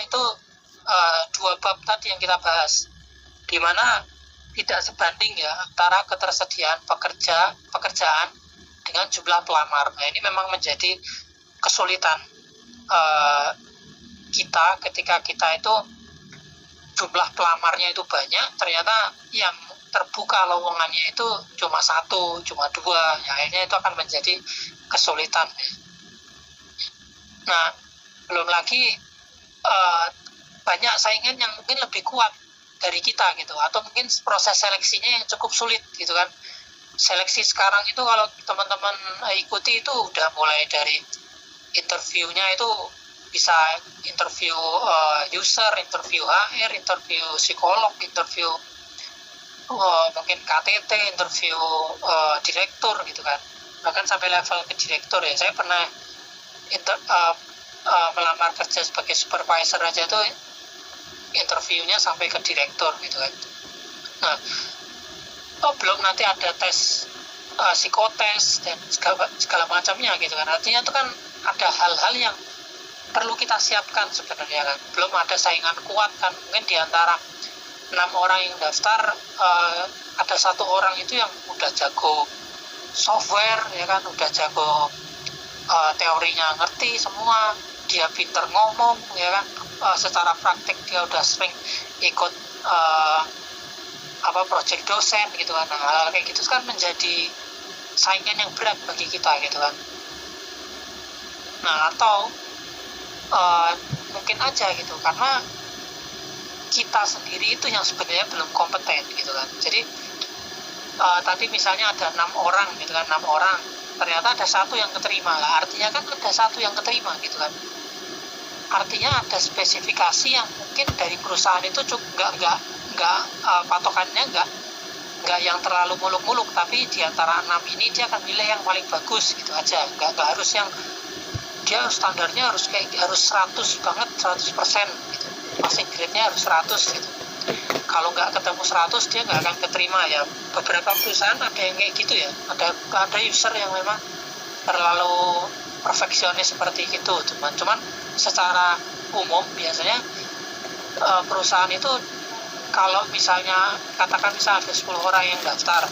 itu dua bab tadi yang kita bahas, di mana tidak sebanding ya antara ketersediaan pekerjaan dengan jumlah pelamar. Nah, ini memang menjadi kesulitan kita ketika kita itu jumlah pelamarnya itu banyak, ternyata yang terbuka lowongannya itu cuma satu, cuma dua, ya akhirnya itu akan menjadi kesulitan. Nah, belum lagi banyak saingan yang mungkin lebih kuat dari kita gitu, atau mungkin proses seleksinya yang cukup sulit gitu kan. Seleksi sekarang itu kalau teman-teman ikuti itu udah mulai dari interviewnya itu bisa interview user, interview HR, interview psikolog, interview mungkin KTT, interview direktur gitu kan, bahkan sampai level ke direktur ya. Saya pernah melamar kerja sebagai supervisor aja tuh interviewnya sampai ke direktur gitu kan. Nah, belum nanti ada tes psikotes dan segala macamnya gitu kan. Artinya itu kan ada hal-hal yang perlu kita siapkan sebenarnya kan. Belum ada saingan kuat kan, mungkin di antara 6 orang yang daftar ada 1 orang itu yang udah jago software ya kan, udah jago teorinya ngerti semua, dia pinter ngomong ya kan, secara praktik dia udah sering ikut project dosen gitu kan. Nah, hal kayak gitu kan menjadi saingan yang berat bagi kita gitu kan. Nah, atau mungkin aja gitu karena kita sendiri itu yang sebenarnya belum kompeten gitu kan. Jadi tadi misalnya ada 6 orang gitu kan, 6 orang ternyata ada 1 yang keterima lah, artinya kan ada 1 yang keterima gitu kan. Artinya ada spesifikasi yang mungkin dari perusahaan itu nggak patokannya nggak yang terlalu muluk-muluk, tapi di antara 6 ini dia akan milih yang paling bagus gitu aja. Nggak harus yang dia standarnya harus 100 banget, 100% gitu. Passing grade-nya harus 100 gitu. Kalau nggak ketemu 100 dia nggak akan keterima ya. Beberapa perusahaan ada yang kayak gitu ya. Ada user yang memang terlalu perfeksionis seperti itu. Cuman secara umum biasanya perusahaan itu kalau misalnya katakan misalnya ada 10 orang yang daftar,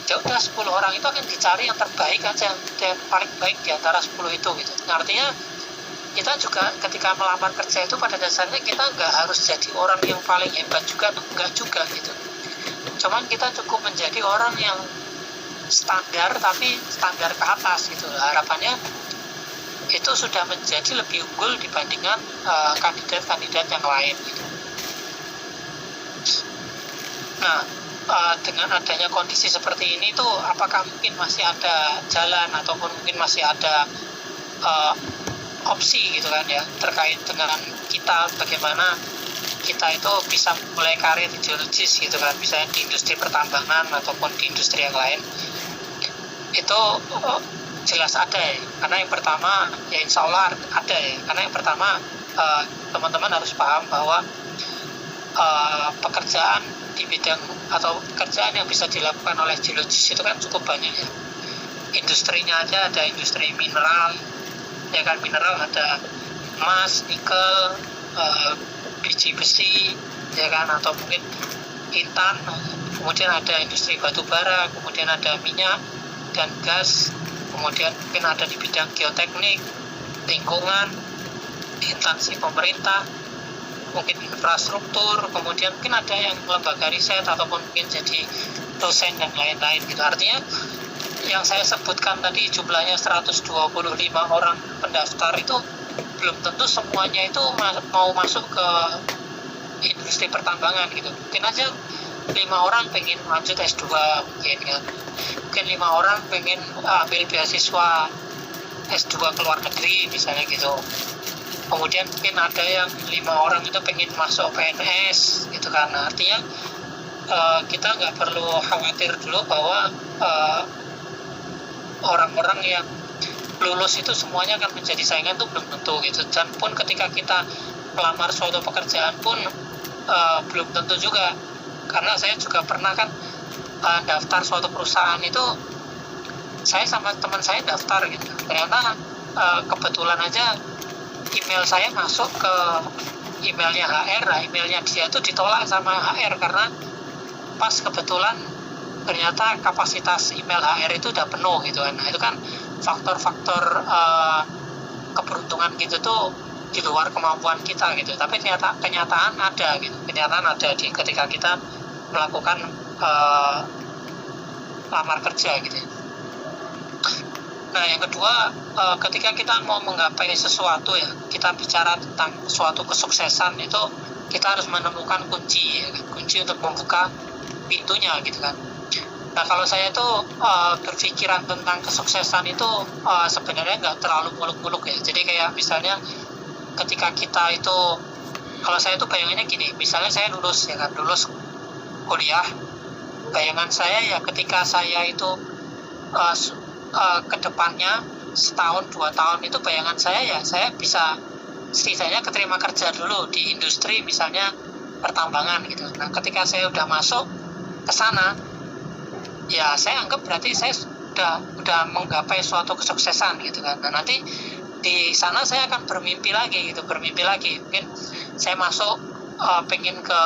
ya udah 10 orang itu akan dicari yang terbaik aja, yang paling baik di antara 10 itu gitu. Nah, artinya kita juga ketika melamar kerja itu pada dasarnya kita nggak harus jadi orang yang paling hebat juga, nggak juga gitu. Cuman kita cukup menjadi orang yang standar, tapi standar ke atas gitu. Harapannya itu sudah menjadi lebih unggul dibandingkan kandidat-kandidat yang lain gitu. Nah, dengan adanya kondisi seperti ini tuh apakah mungkin masih ada jalan ataupun mungkin masih ada opsi gitu kan ya, terkait dengan kita bagaimana kita itu bisa mulai karir di geologis gitu kan, misalnya di industri pertambangan ataupun di industri yang lain. Itu jelas ada ya, karena yang pertama ya insya Allah ada ya, karena yang pertama teman-teman harus paham bahwa pekerjaan di bidang atau pekerjaan yang bisa dilakukan oleh geologis itu kan cukup banyak ya. Industrinya aja ada industri mineral ya kan, mineral ada emas, nikel, biji besi ya kan, atau mungkin intan, kemudian ada industri batu bara, kemudian ada minyak dan gas, kemudian mungkin ada di bidang geoteknik, lingkungan, instansi pemerintah, mungkin infrastruktur, kemudian mungkin ada yang lembaga riset ataupun mungkin jadi dosen dan lain-lain gitu. Artinya yang saya sebutkan tadi jumlahnya 125 orang pendaftar itu belum tentu semuanya itu mau masuk ke industri pertambangan gitu. Mungkin aja 5 orang pengen lanjut S2 mungkin kan. Mungkin 5 orang pengen ambil beasiswa S2 ke luar negeri misalnya gitu. Kemudian mungkin ada yang 5 orang itu pengen masuk PNS gitu kan. Nah, artinya kita nggak perlu khawatir dulu bahwa orang-orang yang lulus itu semuanya akan menjadi saingan, itu belum tentu gitu. Dan pun ketika kita melamar suatu pekerjaan pun belum tentu juga, karena saya juga pernah kan daftar suatu perusahaan itu, saya sama teman saya daftar gitu, ternyata kebetulan aja email saya masuk ke emailnya HR, nah emailnya dia itu ditolak sama HR karena pas kebetulan ternyata kapasitas email HR itu udah penuh gitu kan. Nah itu kan faktor-faktor keberuntungan gitu tuh di luar kemampuan kita gitu. Tapi kenyataan ada gitu. Kenyataan ada ketika kita melakukan lamar kerja gitu. Nah yang kedua, ketika kita mau menggapai sesuatu ya, kita bicara tentang suatu kesuksesan itu kita harus menemukan kunci ya, kunci untuk membuka pintunya gitu kan. Nah kalau saya tuh berpikiran tentang kesuksesan itu sebenarnya nggak terlalu muluk-muluk ya. Jadi kayak misalnya ketika kita itu, kalau saya tuh bayangannya gini, misalnya saya lulus ya kan, lulus kuliah, bayangan saya ya ketika saya itu ke depannya setahun 2 tahun itu bayangan saya ya saya bisa setidaknya keterima kerja dulu di industri misalnya pertambangan gitu. Nah ketika saya udah masuk ke sana ya saya anggap berarti saya udah menggapai suatu kesuksesan gitu kan. Nah nanti di sana saya akan bermimpi lagi mungkin saya masuk pengen ke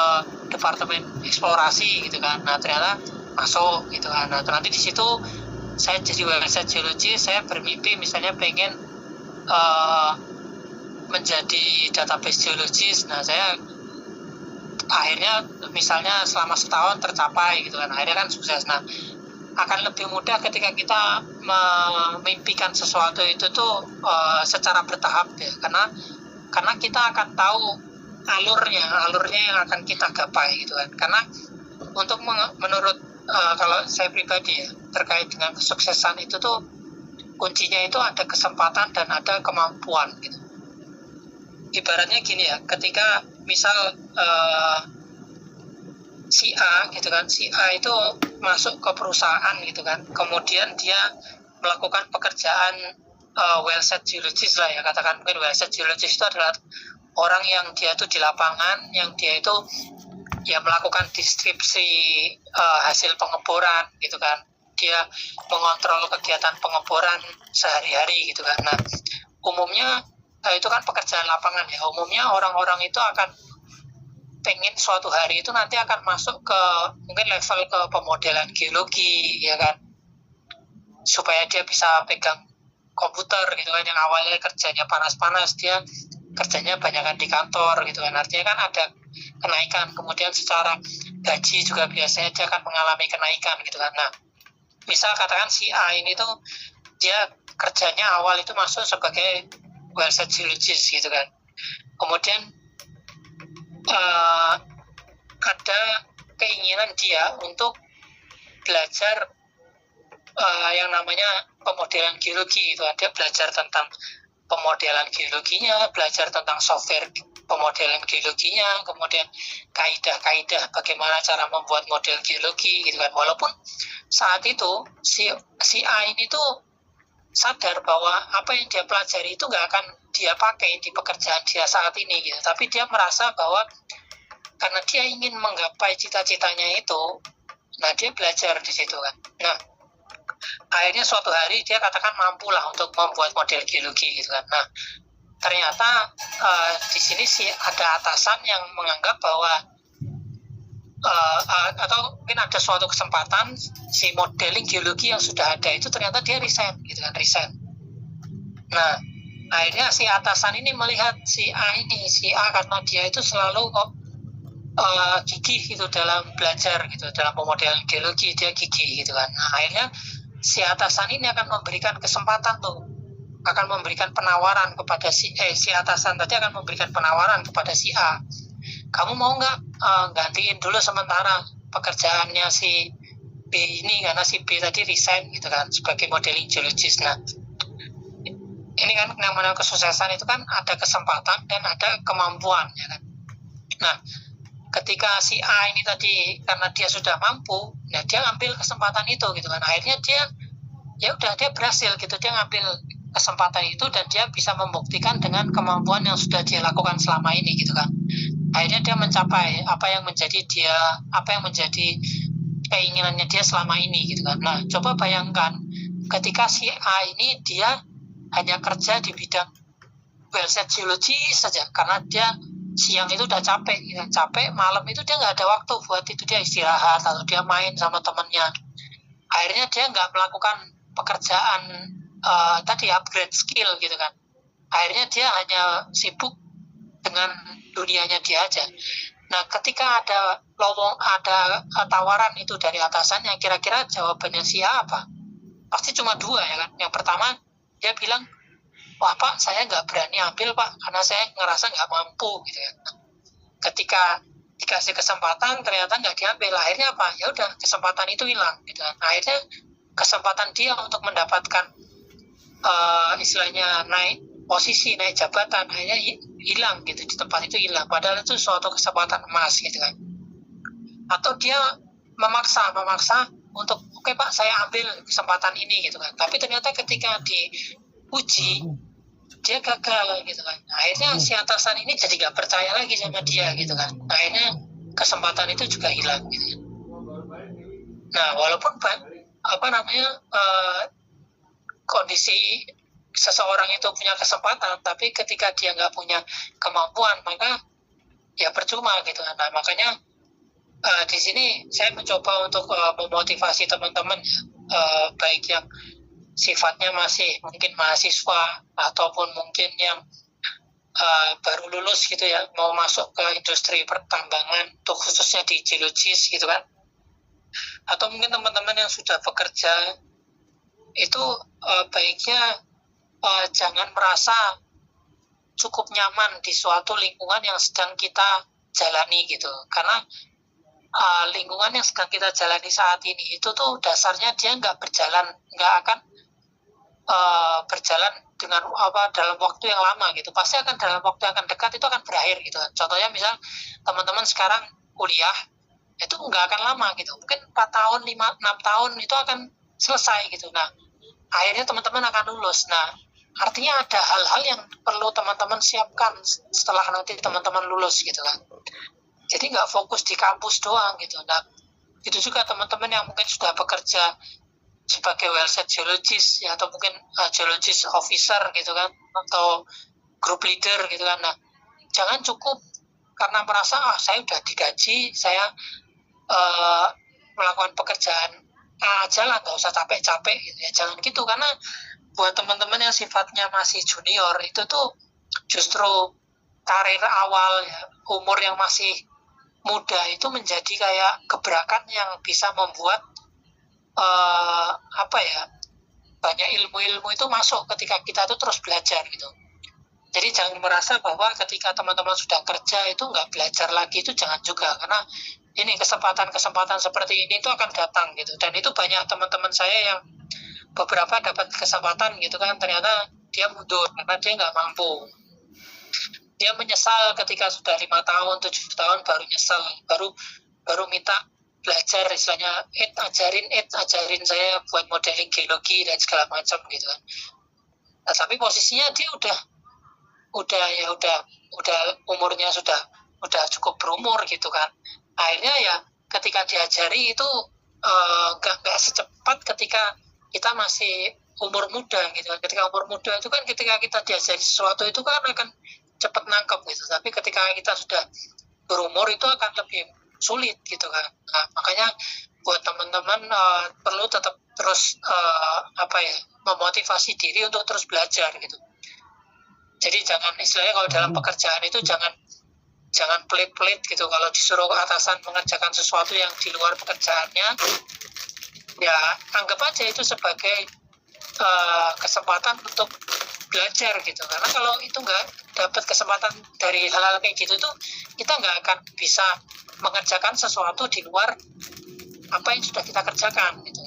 departemen eksplorasi gitu kan. Nah ternyata masuk gitu kan. Nah nanti di situ saya jadi website geologi, saya bermimpi misalnya pengen menjadi database geologis. Nah saya akhirnya misalnya selama setahun tercapai gitu kan, akhirnya kan sukses. Nah akan lebih mudah ketika kita memimpikan sesuatu itu tuh secara bertahap ya, karena kita akan tahu alurnya yang akan kita gapai gitu kan. Karena untuk menurut kalau saya pribadi ya terkait dengan kesuksesan itu tuh kuncinya itu ada kesempatan dan ada kemampuan gitu. Ibaratnya gini ya, ketika misal si A gitu kan, si A itu masuk ke perusahaan gitu kan, kemudian dia melakukan pekerjaan wellsite geologist lah ya, katakan mungkin wellsite geologist itu adalah orang yang dia itu di lapangan, yang dia itu ya melakukan deskripsi hasil pengeboran gitu kan, dia mengontrol kegiatan pengeboran sehari-hari gitu kan. Nah umumnya itu kan pekerjaan lapangan ya, umumnya orang-orang itu akan pengen suatu hari itu nanti akan masuk ke mungkin level ke pemodelan geologi ya kan, supaya dia bisa pegang komputer gitu kan. Yang awalnya kerjanya panas-panas dia kerjanya banyakan di kantor gitu kan, artinya kan ada kenaikan, kemudian secara gaji juga biasanya dia akan mengalami kenaikan gitu kan. Nah misal katakan si A ini tuh dia kerjanya awal itu masuk sebagai wellsite geologist gitu kan, kemudian ada keinginan dia untuk belajar yang namanya pemodelan geologi gitu. Dia belajar tentang pemodelan geologinya, belajar tentang software pemodelan geologinya, kemudian kaidah-kaidah bagaimana cara membuat model geologi gitu kan. Walaupun saat itu si A ini tuh sadar bahwa apa yang dia pelajari itu nggak akan dia pakai di pekerjaan dia saat ini gitu. Tapi dia merasa bahwa karena dia ingin menggapai cita-citanya itu, nah dia belajar di situ kan. Nah akhirnya suatu hari dia katakan mampu lah untuk membuat model geologi gitu kan. Nah ternyata di sini sih ada atasan yang menganggap bahwa atau mungkin ada suatu kesempatan si modeling geologi yang sudah ada itu ternyata dia resign gitu kan, resign. Nah akhirnya si atasan ini melihat si A karena dia itu selalu gigih gitu dalam belajar gitu, dalam pemodelan geologi dia gigih gitu kan. Nah akhirnya si atasan ini akan memberikan kesempatan tuh, akan memberikan penawaran kepada si atasan tadi akan memberikan penawaran kepada si A, kamu mau nggak gantiin dulu sementara pekerjaannya si B ini karena si B tadi resign gitu kan sebagai modeling geologist. Nah ini kan yang mana kesuksesan itu kan ada kesempatan dan ada kemampuan ya kan. Nah ketika si A ini tadi karena dia sudah mampu, nah dia ngambil kesempatan itu gitu kan, akhirnya dia ya udah dia berhasil gitu, dia ngambil kesempatan itu dan dia bisa membuktikan dengan kemampuan yang sudah dia lakukan selama ini gitu kan. Akhirnya dia mencapai apa yang menjadi keinginannya dia selama ini gitu kan. Nah coba bayangkan ketika si A ini dia hanya kerja di bidang well set geologis saja, karena dia siang itu udah capek, malam itu dia nggak ada waktu buat itu, dia istirahat atau dia main sama temennya. Akhirnya dia nggak melakukan pekerjaan tadi upgrade skill gitu kan. Akhirnya dia hanya sibuk dengan dunianya dia aja. Nah, ketika ada tawaran itu dari atasannya, kira-kira jawabannya siapa? Pasti cuma dua ya kan. Yang pertama, dia bilang, wah Pak, saya nggak berani ambil Pak, karena saya ngerasa nggak mampu gitu ya. Ketika dikasih kesempatan, ternyata nggak diambil. Akhirnya apa? Ya udah, kesempatan itu hilang gitu kan. Akhirnya kesempatan dia untuk mendapatkan istilahnya naik posisi, naik jabatan, akhirnya hilang gitu, di tempat itu hilang, padahal itu suatu kesempatan emas gitu kan. Atau dia memaksa untuk oke Pak, saya ambil kesempatan ini gitu kan, tapi ternyata ketika diuji dia gagal gitu kan. Akhirnya si atasan ini jadi nggak percaya lagi sama dia gitu kan. Akhirnya kesempatan itu juga hilang gitu kan. Nah, walaupun kondisi seseorang itu punya kesempatan, tapi ketika dia nggak punya kemampuan, maka ya percuma gitu. Nah, makanya di sini saya mencoba untuk memotivasi teman-teman, baik yang sifatnya masih mungkin mahasiswa ataupun mungkin yang baru lulus gitu ya, mau masuk ke industri pertambangan, tuh khususnya di geologis gitu kan, atau mungkin teman-teman yang sudah bekerja, itu baiknya jangan merasa cukup nyaman di suatu lingkungan yang sedang kita jalani gitu, karena lingkungan yang sedang kita jalani saat ini itu tuh dasarnya dia nggak akan berjalan dengan dalam waktu yang lama gitu, pasti akan dalam waktu yang akan dekat itu akan berakhir gitu. Contohnya misal teman-teman sekarang kuliah, itu nggak akan lama gitu, mungkin 4 tahun, 5, 6 tahun itu akan selesai gitu. Nah, akhirnya teman-teman akan lulus. Nah, artinya ada hal-hal yang perlu teman-teman siapkan setelah nanti teman-teman lulus gitu kan. Jadi nggak fokus di kampus doang gitu. Nah, itu juga teman-teman yang mungkin sudah bekerja sebagai well set geologist ya, atau mungkin geologist officer gitu kan, atau group leader gitu kan. Nah, jangan cukup karena merasa saya udah digaji, saya melakukan pekerjaan aja lah, nggak usah capek-capek gitu ya. Jangan gitu, karena buat teman-teman yang sifatnya masih junior itu tuh justru karir awal ya, umur yang masih muda itu menjadi kayak gebrakan yang bisa membuat banyak ilmu-ilmu itu masuk ketika kita tuh terus belajar gitu. Jadi jangan merasa bahwa ketika teman-teman sudah kerja itu nggak belajar lagi, itu jangan juga, karena ini kesempatan-kesempatan seperti ini itu akan datang gitu. Dan itu banyak teman-teman saya yang beberapa dapat kesempatan gitu kan, ternyata dia mundur karena dia nggak mampu. Dia menyesal ketika sudah 5 tahun, 7 tahun baru nyesal, baru minta belajar, istilahnya ajarin saya buat modeling geologi dan segala macam gitu kan. Nah, tapi posisinya dia udah umurnya sudah cukup berumur gitu kan. Akhirnya ya ketika diajari itu nggak secepat ketika kita masih umur muda gitu kan. Ketika umur muda itu kan ketika kita diajari sesuatu itu kan akan cepat nangkep gitu, tapi ketika kita sudah berumur itu akan lebih sulit gitu kan. Nah, makanya buat teman-teman perlu tetap terus memotivasi diri untuk terus belajar gitu. Jadi jangan, istilahnya kalau dalam pekerjaan itu jangan pelit-pelit gitu. Kalau disuruh atasan mengerjakan sesuatu yang di luar pekerjaannya, ya anggap aja itu sebagai kesempatan untuk belajar gitu. Karena kalau itu nggak dapat kesempatan dari hal-hal kayak gitu tuh, kita nggak akan bisa mengerjakan sesuatu di luar apa yang sudah kita kerjakan gitu.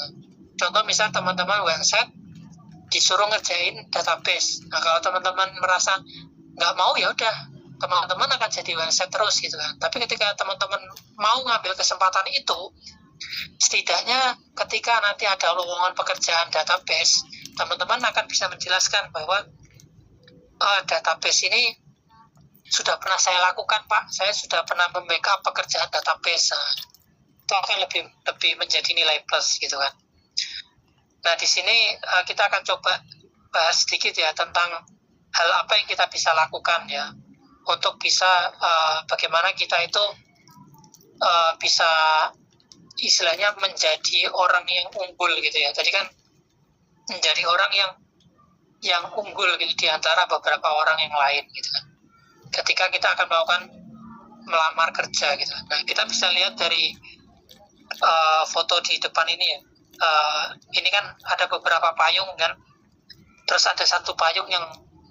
Contoh misal teman-teman website disuruh ngerjain database. Nah, kalau teman-teman merasa nggak mau, ya udah, teman-teman akan jadi website terus gitu kan. Tapi ketika teman-teman mau ngambil kesempatan itu, setidaknya ketika nanti ada lowongan pekerjaan database, teman-teman akan bisa menjelaskan bahwa database ini sudah pernah saya lakukan Pak, saya sudah pernah membackup pekerjaan database. Nah, itu akan lebih menjadi nilai plus gitu kan. Nah, di sini kita akan coba bahas sedikit ya tentang hal apa yang kita bisa lakukan ya untuk bisa bagaimana kita itu bisa istilahnya menjadi orang yang unggul gitu ya. Jadi kan menjadi orang yang unggul gitu di antara beberapa orang yang lain gitu kan. Ketika kita akan melakukan melamar kerja gitu. Nah, kita bisa lihat dari foto di depan ini ya. Ini kan ada beberapa payung kan. Terus ada satu payung yang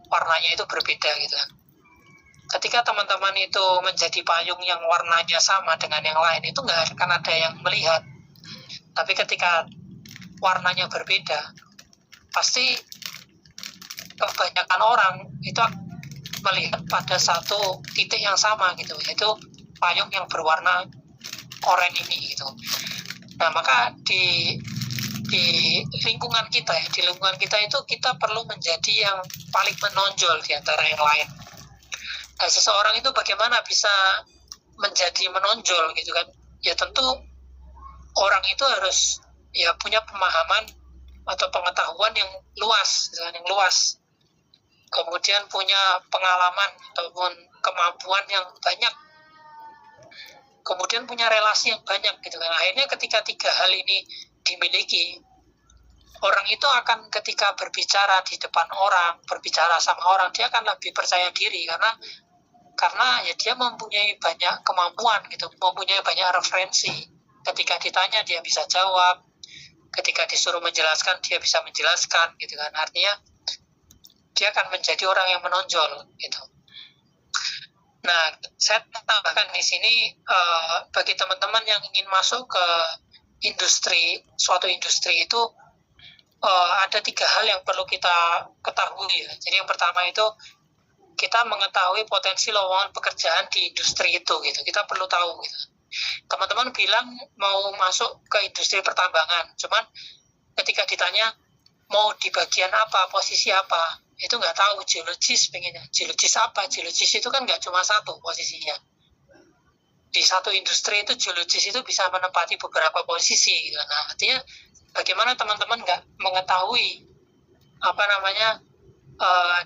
warnanya itu berbeda gitu kan. Ketika teman-teman itu menjadi payung yang warnanya sama dengan yang lain, itu nggak akan ada yang melihat. Tapi ketika warnanya berbeda, pasti kebanyakan orang itu melihat pada satu titik yang sama gitu, yaitu payung yang berwarna oranye ini gitu. Nah, maka di lingkungan kita ya, di lingkungan kita itu kita perlu menjadi yang paling menonjol di antara yang lain. Nah, seseorang itu bagaimana bisa menjadi menonjol gitu kan? Ya tentu orang itu harus ya punya pemahaman atau pengetahuan yang luas, yang luas. Kemudian punya pengalaman ataupun kemampuan yang banyak. Kemudian punya relasi yang banyak gitu kan. Akhirnya ketika tiga hal ini dimiliki, orang itu akan ketika berbicara di depan orang, berbicara sama orang, dia akan lebih percaya diri karena ya dia mempunyai banyak kemampuan gitu, mempunyai banyak referensi. Ketika ditanya dia bisa jawab, ketika disuruh menjelaskan dia bisa menjelaskan gitu kan. Artinya dia akan menjadi orang yang menonjol gitu. Nah, saya tambahkan di sini bagi teman-teman yang ingin masuk ke industri, suatu industri itu ada tiga hal yang perlu kita ketahui ya. Jadi yang pertama itu kita mengetahui potensi lowongan pekerjaan di industri itu gitu. Kita perlu tahu gitu. Teman-teman bilang mau masuk ke industri pertambangan, cuman ketika ditanya mau di bagian apa, posisi apa, itu nggak tahu. Geologis pengennya, geologis apa? Geologis itu kan nggak cuma satu posisinya. Di satu industri itu geologis itu bisa menempati beberapa posisi gitu. Nah, artinya bagaimana teman-teman nggak mengetahui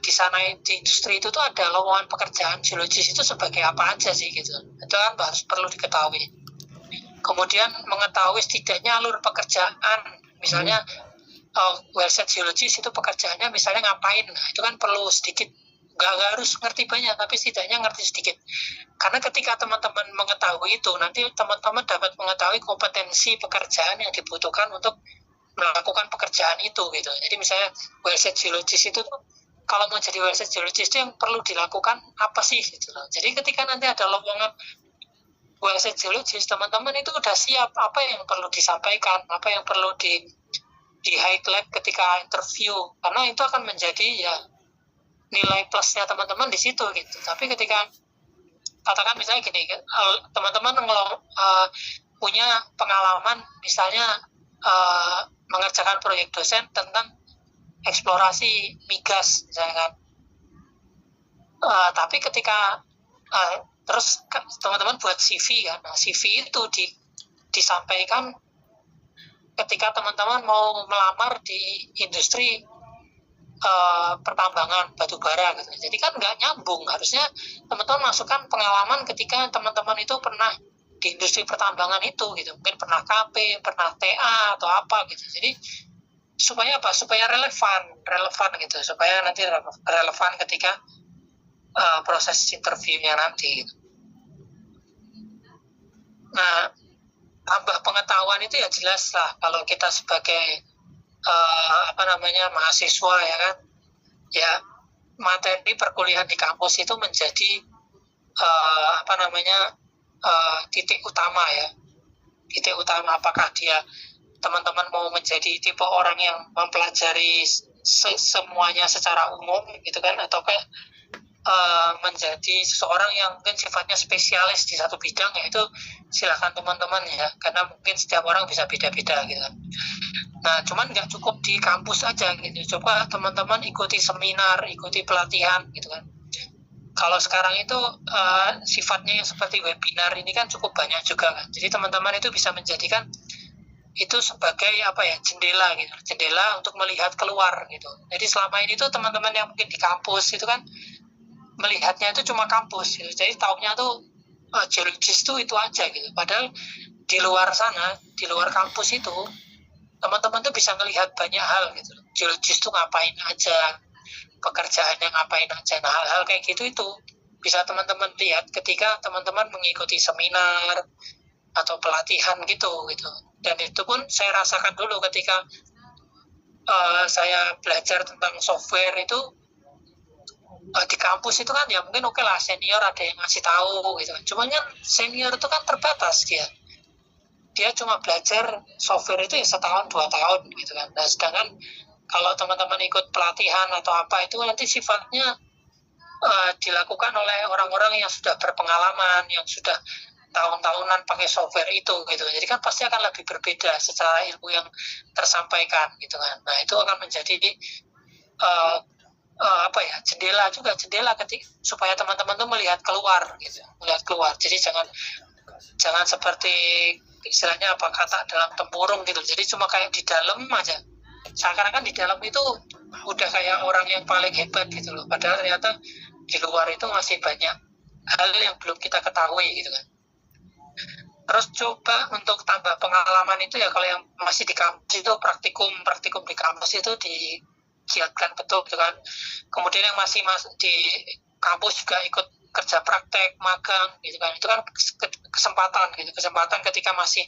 di sana di industri itu tuh ada lowongan pekerjaan geologis itu sebagai apa aja sih gitu. Itu kan harus perlu diketahui. Kemudian mengetahui setidaknya alur pekerjaan, misalnya wellset geologis itu pekerjaannya misalnya ngapain. Nah, itu kan perlu sedikit, nggak harus ngerti banyak, tapi setidaknya ngerti sedikit. Karena ketika teman-teman mengetahui itu, nanti teman-teman dapat mengetahui kompetensi pekerjaan yang dibutuhkan untuk melakukan pekerjaan itu gitu. Jadi misalnya wellset geologis itu tuh, kalau mau jadi wellset geologis itu yang perlu dilakukan apa sih gitu loh. Jadi ketika nanti ada lowongan wellset geologis, teman-teman itu udah siap apa yang perlu disampaikan, apa yang perlu di highlight ketika interview, karena itu akan menjadi ya nilai plusnya teman-teman di situ gitu. Tapi ketika katakan misalnya gini, teman-teman punya pengalaman misalnya mengerjakan proyek dosen tentang eksplorasi migas misalnya kan. Tapi ketika terus teman-teman buat CV kan, nah, CV itu disampaikan ketika teman-teman mau melamar di industri pertambangan batu bara gitu. Jadi kan nggak nyambung. Harusnya teman-teman masukkan pengalaman ketika teman-teman itu pernah di industri pertambangan itu gitu. Mungkin pernah KP, pernah TA atau apa gitu. Jadi supaya apa? Supaya relevan gitu. Supaya nanti relevan ketika proses interviewnya nanti. Nah, tambah pengetahuan itu ya jelas lah kalau kita sebagai mahasiswa ya kan, ya materi perkuliahan di kampus itu menjadi titik utama ya, titik utama. Apakah dia teman-teman mau menjadi tipe orang yang mempelajari semuanya secara umum gitu kan, atau menjadi seseorang yang mungkin sifatnya spesialis di satu bidang, ya itu silakan teman-teman ya, karena mungkin setiap orang bisa beda-beda gitu kan. Nah, cuman nggak cukup di kampus aja gitu. Coba teman-teman ikuti seminar, ikuti pelatihan gitu kan. Kalau sekarang itu sifatnya yang seperti webinar ini kan cukup banyak juga kan. Jadi teman-teman itu bisa menjadikan itu sebagai apa ya, jendela gitu, jendela untuk melihat keluar gitu. Jadi selama ini tuh teman-teman yang mungkin di kampus itu kan melihatnya itu cuma kampus gitu. Jadi taunya tuh geologis tuh itu aja gitu. Padahal di luar sana, di luar kampus itu teman-teman tuh bisa melihat banyak hal gitu. Geologis tuh ngapain aja, pekerjaannya ngapain aja. Nah, hal-hal kayak gitu itu bisa teman-teman lihat ketika teman-teman mengikuti seminar atau pelatihan gitu. Dan itu pun saya rasakan dulu ketika saya belajar tentang software itu di kampus itu kan ya mungkin oke lah senior ada yang ngasih tahu gitu kan. Cuman kan senior itu kan terbatas dia cuma belajar software itu ya setahun 2 tahun gitu kan. Nah sedangkan kalau teman-teman ikut pelatihan atau apa itu nanti sifatnya dilakukan oleh orang-orang yang sudah berpengalaman, yang sudah tahun-tahunan pakai software itu gitu. Jadi kan pasti akan lebih berbeda secara ilmu yang tersampaikan gitu kan. Nah itu akan menjadi jendela supaya teman-teman tuh melihat keluar gitu, Jadi jangan seperti istilahnya kata dalam tempurung gitu. Jadi cuma kayak di dalam aja. Seakan-akan di dalam itu udah kayak orang yang paling hebat gitu loh. Padahal ternyata di luar itu masih banyak hal yang belum kita ketahui gitu kan. Terus coba untuk tambah pengalaman itu ya kalau yang masih di kampus itu praktikum di kampus itu digiatkan betul gitu kan. Kemudian yang masih di kampus juga ikut kerja praktek, magang gitu kan. Itu kan kesempatan ketika masih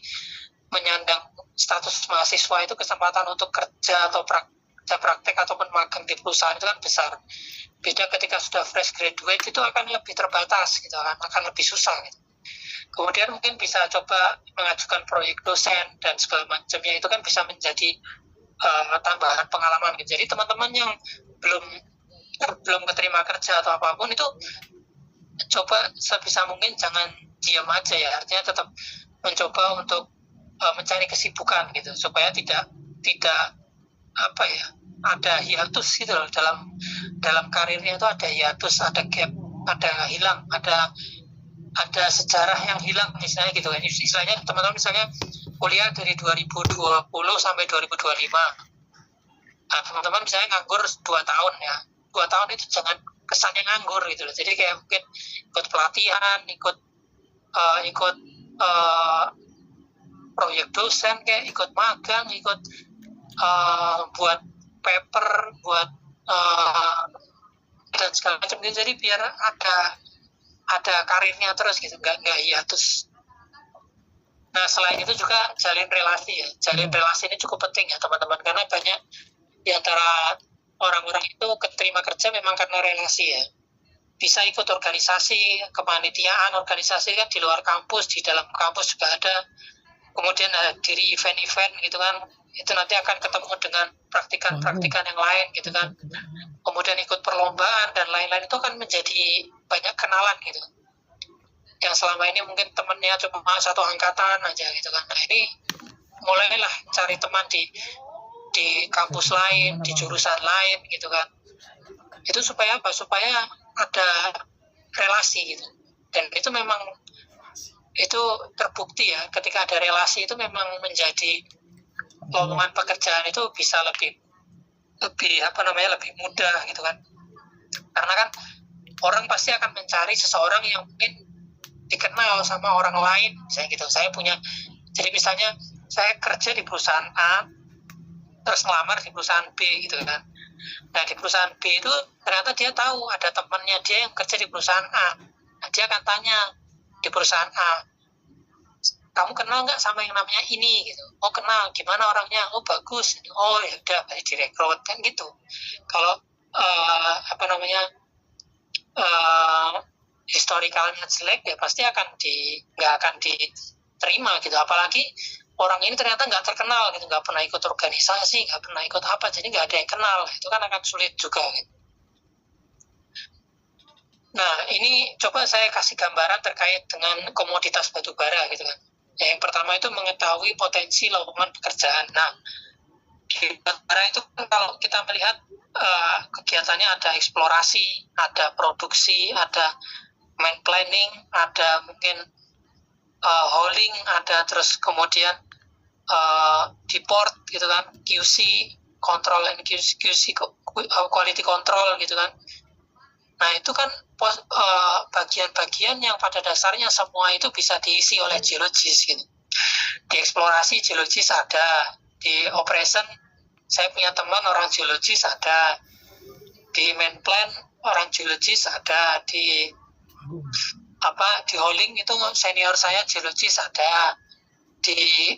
menyandang status mahasiswa itu kesempatan untuk kerja atau kerja praktek ataupun magang di perusahaan itu kan besar. Beda ketika sudah fresh graduate itu akan lebih terbatas gitu kan, akan lebih susah gitu. Kemudian mungkin bisa coba mengajukan proyek dosen dan segala macamnya, itu kan bisa menjadi tambahan pengalaman gitu. Jadi teman-teman yang belum keterima kerja atau apapun itu coba sebisa mungkin jangan diam aja ya, artinya tetap mencoba untuk mencari kesibukan gitu supaya tidak ada hiatus gitu loh dalam karirnya. Itu ada hiatus, ada gap, ada hilang, ada sejarah yang hilang misalnya gitu kan. Istilahnya teman-teman misalnya kuliah dari 2020 sampai 2025. Nah, teman-teman misalnya nganggur 2 tahun ya. 2 tahun itu jangan kesannya nganggur gitu loh. Jadi kayak mungkin ikut pelatihan, ikut proyek dosen, kayak ikut magang, ikut buat paper, buat dan segala macam gitu. Jadi biar ada karirnya terus gitu, nggak hiatus. Nah selain itu juga jalin relasi ya. Jalin relasi ini cukup penting ya teman-teman, karena banyak di antara orang-orang itu keterima kerja memang karena relasi ya. Bisa ikut organisasi, kepanitiaan, organisasi kan di luar kampus, di dalam kampus juga ada. Kemudian diri event-event gitu kan, itu nanti akan ketemu dengan praktikan-praktikan yang lain gitu kan. Kemudian ikut perlombaan dan lain-lain, itu akan menjadi banyak kenalan gitu. Yang selama ini mungkin temennya cuma satu angkatan aja gitu kan. Nah ini mulailah cari teman di kampus lain, di jurusan lain gitu kan. Itu supaya apa? Supaya ada relasi gitu. Dan itu memang itu terbukti ya, ketika ada relasi itu memang menjadi lowongan pekerjaan itu bisa lebih mudah gitu kan. Karena kan orang pasti akan mencari seseorang yang mungkin dikenal sama orang lain misalnya gitu. Jadi misalnya saya kerja di perusahaan A terus ngelamar di perusahaan B gitu kan. Nah di perusahaan B itu ternyata dia tahu ada temannya dia yang kerja di perusahaan A. Nah, dia akan tanya di perusahaan A, kamu kenal nggak sama yang namanya ini gitu? Oh kenal, gimana orangnya? Oh bagus. Oh ya udah, direkrut kan gitu. Kalau historikalnya jelek ya pasti nggak akan diterima gitu. Apalagi orang ini ternyata nggak terkenal gitu, nggak pernah ikut organisasi, nggak pernah ikut apa, jadi nggak ada yang kenal. Itu kan akan sulit juga gitu. Nah ini coba saya kasih gambaran terkait dengan komoditas batubara gitu kan. Yang pertama itu mengetahui potensi lowongan pekerjaan. Nah, di batubara itu kan kalau kita melihat kegiatannya ada eksplorasi, ada produksi, ada mine planning, ada mungkin hauling, ada terus kemudian di port gitu kan, QC control and QC quality control gitu kan. Nah itu kan bagian-bagian yang pada dasarnya semua itu bisa diisi oleh geologis gitu. Di eksplorasi geologis ada, di operation saya punya teman orang geologis ada, di main plan orang geologis ada, di hauling itu senior saya geologis ada, di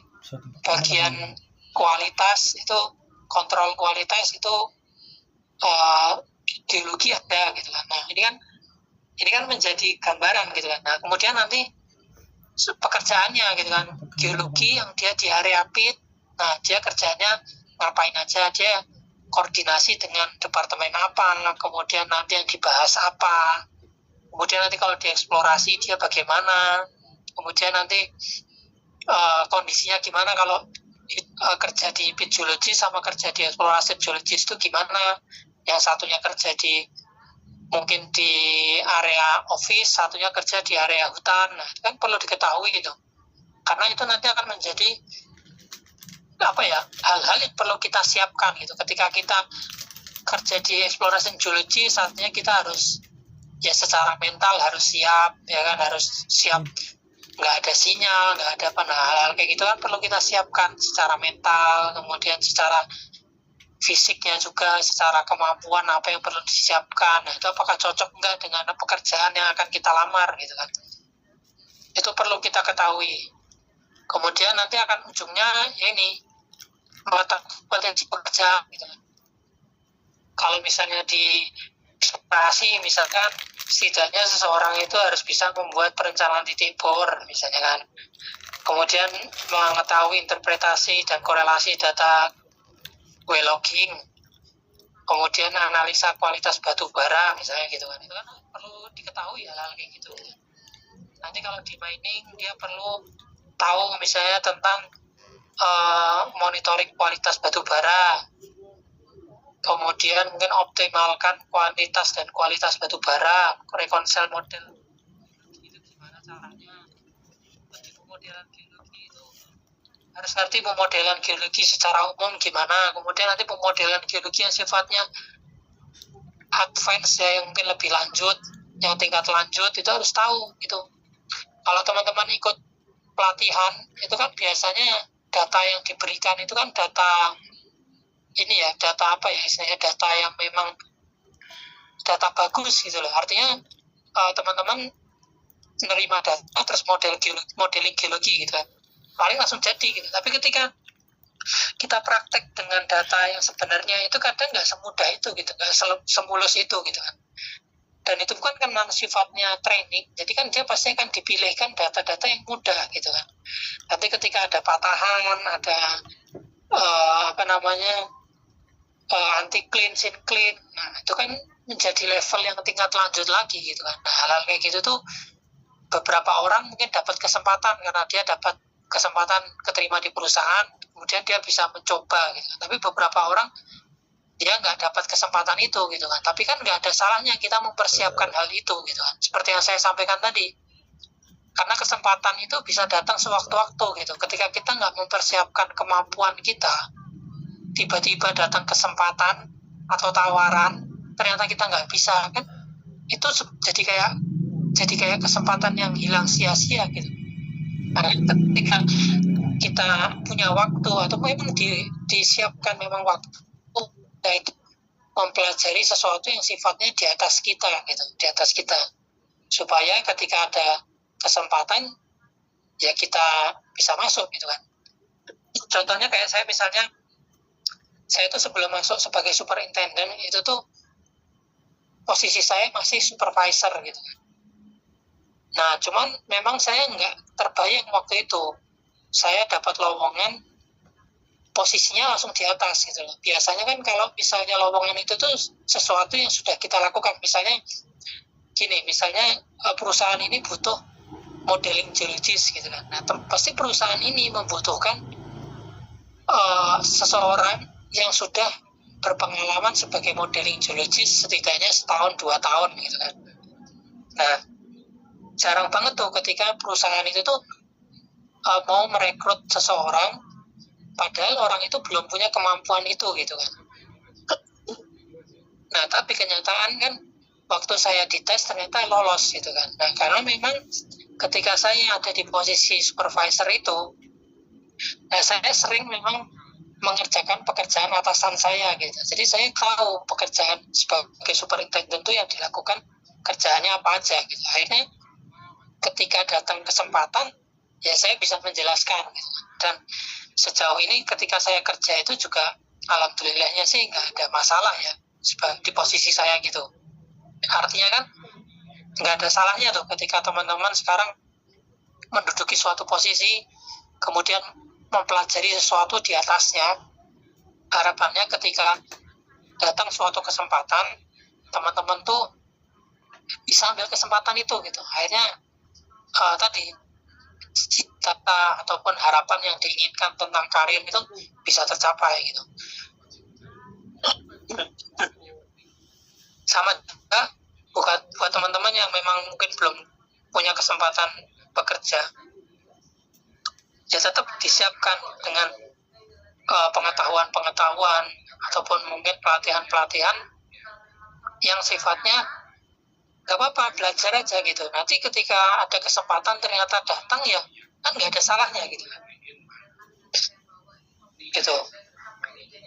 bagian kualitas itu kontrol kualitas itu geologi ada gitu kan. Nah ini kan menjadi gambaran gitu kan. Nah kemudian nanti pekerjaannya gitu kan, geologi yang dia di area pit, nah dia kerjanya ngapain aja, dia koordinasi dengan departemen apa, kemudian nanti yang dibahas apa, kemudian nanti kalau dieksplorasi dia bagaimana, kemudian nanti kondisinya gimana kalau kerja di pit geologi sama kerja di eksplorasi geologi itu gimana, yang satunya kerja di mungkin di area office, satunya kerja di area hutan. Nah itu kan perlu diketahui gitu, karena itu nanti akan menjadi hal-hal yang perlu kita siapkan gitu. Ketika kita kerja di exploration geology, saatnya kita harus ya secara mental harus siap ya kan, harus siap nggak ada sinyal, nggak ada hal-hal kayak gitu kan perlu kita siapkan secara mental, kemudian secara fisiknya juga, secara kemampuan apa yang perlu disiapkan. Nah itu apakah cocok enggak dengan pekerjaan yang akan kita lamar gitu kan, itu perlu kita ketahui. Kemudian nanti akan ujungnya ya ini potensi pekerjaan gitu kan. Kalau misalnya di eksplorasi misalkan setidaknya seseorang itu harus bisa membuat perencanaan titik bor misalnya kan, kemudian mengetahui interpretasi dan korelasi data well logging, kemudian analisa kualitas batu bara misalnya gitu kan. Itu kan perlu diketahui hal-hal kayak gitu. Nanti kalau di mining dia perlu tahu misalnya tentang monitoring kualitas batu bara, kemudian mungkin optimalkan kuantitas dan kualitas batu bara, reconcile model itu gimana caranya. Nanti pemodelan geologi itu harus ngerti pemodelan geologi secara umum gimana, kemudian nanti pemodelan geologi yang sifatnya advance ya, yang mungkin lebih lanjut, yang tingkat lanjut itu harus tahu gitu. Kalau teman-teman ikut pelatihan itu kan biasanya data yang diberikan itu kan data ini ya, data apa ya istilahnya, data yang memang data bagus gitu loh. Artinya teman-teman menerima data terus modeling geologi gitu kan, paling langsung jadi gitu. Tapi ketika kita praktek dengan data yang sebenarnya itu kadang nggak semudah itu gitu, nggak semulus itu gitu kan. Dan itu kan karena sifatnya training, jadi kan dia pasti akan dipilihkan data-data yang mudah gitu kan. Nanti ketika ada patahan, ada anti clean, sin clean, nah itu kan menjadi level yang tingkat lanjut lagi gitu kan. Nah hal-hal kayak gitu tuh beberapa orang mungkin dapat kesempatan karena dia dapat kesempatan keterima di perusahaan, kemudian dia bisa mencoba gitu. Tapi beberapa orang dia nggak dapat kesempatan itu gitu kan. Tapi kan nggak ada salahnya kita mempersiapkan hal itu gitu kan. Seperti yang saya sampaikan tadi, karena kesempatan itu bisa datang sewaktu-waktu gitu. Ketika kita nggak mempersiapkan kemampuan kita, tiba-tiba datang kesempatan atau tawaran, ternyata kita nggak bisa kan, itu jadi kayak kesempatan yang hilang sia-sia gitu. Nah, ketika kita punya waktu atau memang disiapkan memang waktu itu mempelajari sesuatu yang sifatnya di atas kita gitu, di atas kita, supaya ketika ada kesempatan ya kita bisa masuk gitu kan. Contohnya kayak saya misalnya, saya itu sebelum masuk sebagai superintendent itu tuh posisi saya masih supervisor gitu kan. Nah cuman memang saya nggak terbayang waktu itu saya dapat lowongan posisinya langsung di atas gitu loh. Biasanya kan kalau misalnya lowongan itu tuh sesuatu yang sudah kita lakukan, misalnya gini, misalnya perusahaan ini butuh modeling geologis gitu kan. Nah pasti perusahaan ini membutuhkan seseorang yang sudah berpengalaman sebagai modeling geologis setidaknya setahun 2 tahun gitu kan. Nah jarang banget tuh ketika perusahaan itu tuh mau merekrut seseorang padahal orang itu belum punya kemampuan itu gitu kan. Nah tapi kenyataan kan waktu saya dites ternyata lolos gitu kan. Nah karena memang ketika saya ada di posisi supervisor itu, nah saya sering memang mengerjakan pekerjaan atasan saya gitu. Jadi saya tahu pekerjaan sebagai superintendent itu yang dilakukan kerjaannya apa aja gitu. Akhirnya ketika datang kesempatan ya saya bisa menjelaskan gitu. Dan sejauh ini ketika saya kerja itu juga alhamdulillahnya sih nggak ada masalah ya di posisi saya gitu. Artinya kan nggak ada salahnya tuh ketika teman-teman sekarang menduduki suatu posisi kemudian mempelajari sesuatu di atasnya. Harapannya ketika datang suatu kesempatan teman-teman tuh bisa ambil kesempatan itu gitu. Akhirnya tadi cita-cita ataupun harapan yang diinginkan tentang karir itu bisa tercapai gitu. Sama juga buat teman-teman yang memang mungkin belum punya kesempatan bekerja, ya tetap disiapkan dengan pengetahuan ataupun mungkin pelatihan-pelatihan yang sifatnya gak apa-apa, belajar aja gitu. Nanti ketika ada kesempatan ternyata datang ya kan gak ada salahnya gitu. Gitu.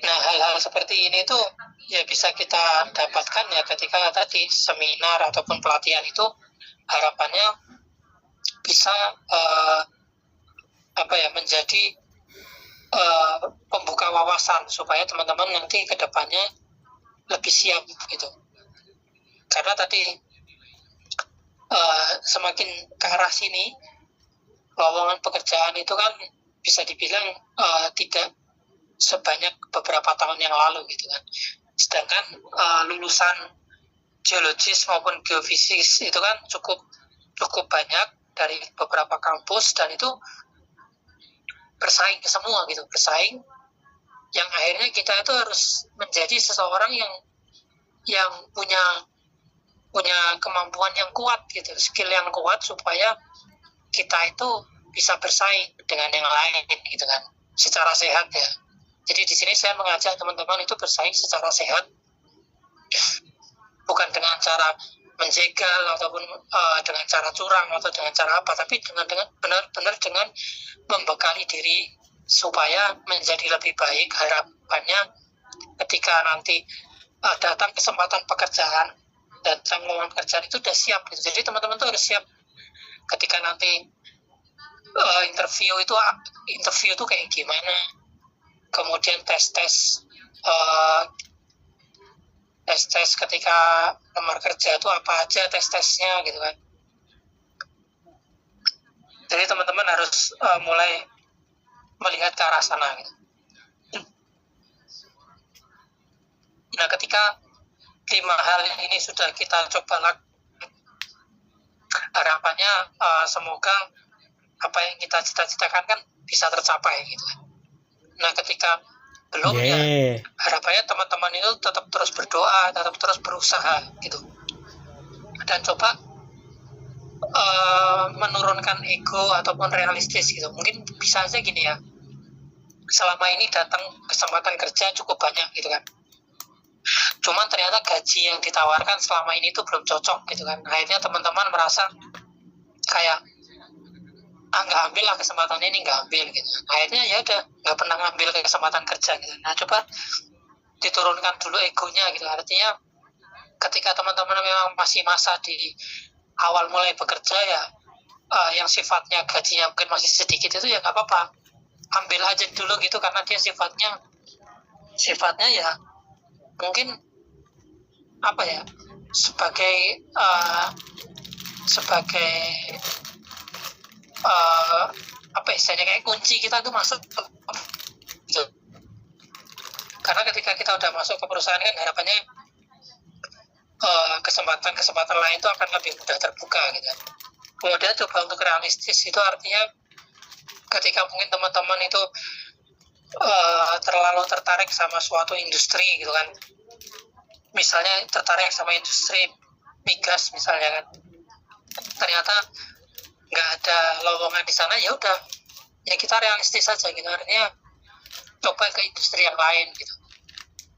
Nah hal-hal seperti ini tuh ya bisa kita dapatkan ya ketika tadi seminar ataupun pelatihan itu harapannya bisa menjadi pembuka wawasan supaya teman-teman nanti ke depannya lebih siap gitu. Karena tadi semakin ke arah sini lowongan pekerjaan itu kan bisa dibilang tidak sebanyak beberapa tahun yang lalu gitu kan. Sedangkan lulusan geologis maupun geofisis itu kan cukup banyak dari beberapa kampus dan itu bersaing semua gitu, bersaing yang akhirnya kita itu harus menjadi seseorang yang punya kemampuan yang kuat gitu, skill yang kuat supaya kita itu bisa bersaing dengan yang lain gitu kan, secara sehat ya. Jadi di sini saya mengajak teman-teman itu bersaing secara sehat, bukan dengan cara menjegal ataupun dengan cara curang atau dengan cara apa, tapi dengan benar-benar dengan membekali diri supaya menjadi lebih baik. Harapannya ketika nanti datang kesempatan pekerjaan, datang lowongan pekerjaan itu udah siap gitu. Jadi teman-teman tuh harus siap ketika nanti interview itu kayak gimana, kemudian tes ketika lamar kerja itu apa aja tes-tesnya gitu kan. Jadi teman-teman harus mulai melihat ke arah sana gitu. Nah ketika 5 hal ini sudah kita coba lakukan, harapannya semoga apa yang kita cita-citakan kan bisa tercapai gitu. Nah ketika belum ya harapannya teman-teman itu tetap terus berdoa, tetap terus berusaha gitu, dan coba menurunkan ego ataupun realistis gitu. Mungkin bisa aja gini ya, selama ini datang kesempatan kerja cukup banyak gitu kan, cuman ternyata gaji yang ditawarkan selama ini tuh belum cocok gitu kan. Akhirnya teman-teman merasa kayak nggak ambil lah kesempatan ini, nggak ambil gitu. Akhirnya ya udah nggak pernah ngambil kesempatan kerja gitu. Nah coba diturunkan dulu egonya gitu. Artinya ketika teman-teman memang masih masa di awal mulai bekerja ya, yang sifatnya gajinya mungkin masih sedikit itu ya nggak apa-apa, ambil aja dulu gitu, karena dia sifatnya ya mungkin apa ya, sebagai apa istilahnya, kayak kunci kita tuh masuk gitu. Karena ketika kita udah masuk ke perusahaan kan harapannya kesempatan lain itu akan lebih mudah terbuka gitu. Kemudian coba untuk realistis, itu artinya ketika mungkin teman-teman itu terlalu tertarik sama suatu industri gitu kan, misalnya tertarik sama industri migas misalnya kan, ternyata nggak ada lowongan di sana, ya udah ya kita realistis saja gitu. Artinya coba ke industri yang lain gitu.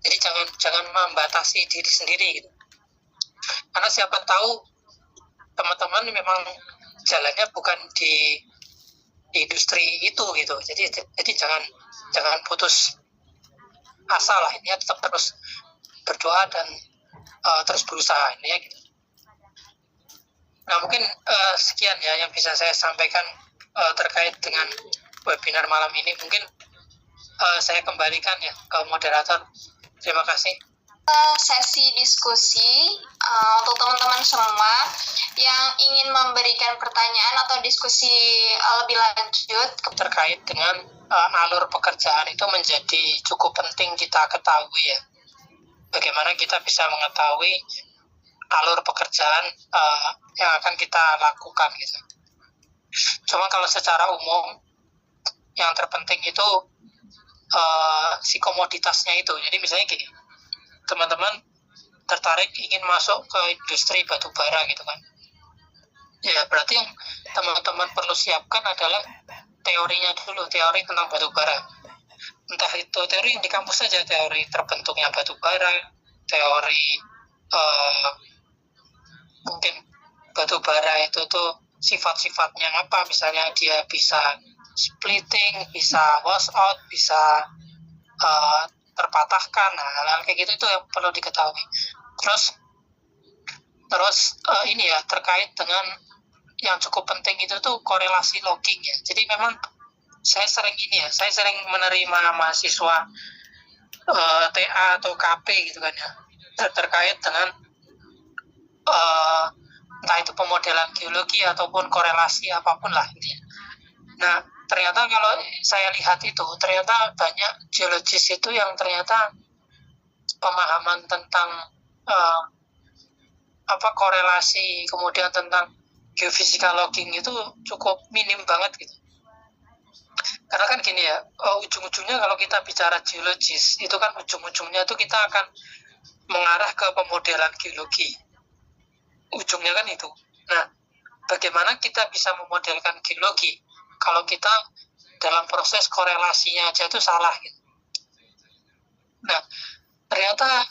Jadi jangan membatasi diri sendiri gitu. Karena siapa tahu teman-teman memang jalannya bukan di industri itu gitu. Jadi jangan putus asa lah, ini tetap terus berdoa dan terus berusaha ini ya gitu. Nah mungkin sekian ya yang bisa saya sampaikan terkait dengan webinar malam ini. Mungkin saya kembalikan ya ke moderator. Terima kasih. Sesi diskusi untuk teman-teman semua yang ingin memberikan pertanyaan atau diskusi lebih lanjut terkait dengan alur pekerjaan itu menjadi cukup penting kita ketahui ya. Bagaimana kita bisa mengetahui alur pekerjaan yang akan kita lakukan gitu. Cuma kalau secara umum yang terpenting itu si komoditasnya itu. Jadi misalnya gini, teman-teman tertarik ingin masuk ke industri batu bara gitu kan. Ya berarti yang teman-teman perlu siapkan adalah teorinya dulu, teori tentang batu bara. Entah itu teori yang di kampus saja, teori terbentuknya batu bara, teori mungkin batu bara itu tuh sifat-sifatnya apa, misalnya dia bisa splitting, bisa wash out, bisa terpatahkan, hal-hal kayak gitu itu yang perlu diketahui. Terus ini ya terkait dengan yang cukup penting itu tuh korelasi logging ya. Jadi memang saya sering menerima mahasiswa TA atau KP gitu kan ya, terkait dengan entah itu pemodelan geologi ataupun korelasi apapun lah intinya. Nah ternyata kalau saya lihat itu ternyata banyak geologis itu yang ternyata pemahaman tentang korelasi kemudian tentang geofisika logging itu cukup minim banget gitu. Karena kan gini ya, ujung-ujungnya kalau kita bicara geologis itu kan ujung-ujungnya itu kita akan mengarah ke pemodelan geologi. Ujungnya kan itu. Nah, bagaimana kita bisa memodelkan geologi kalau kita dalam proses korelasinya aja itu salah gitu. Nah, ternyata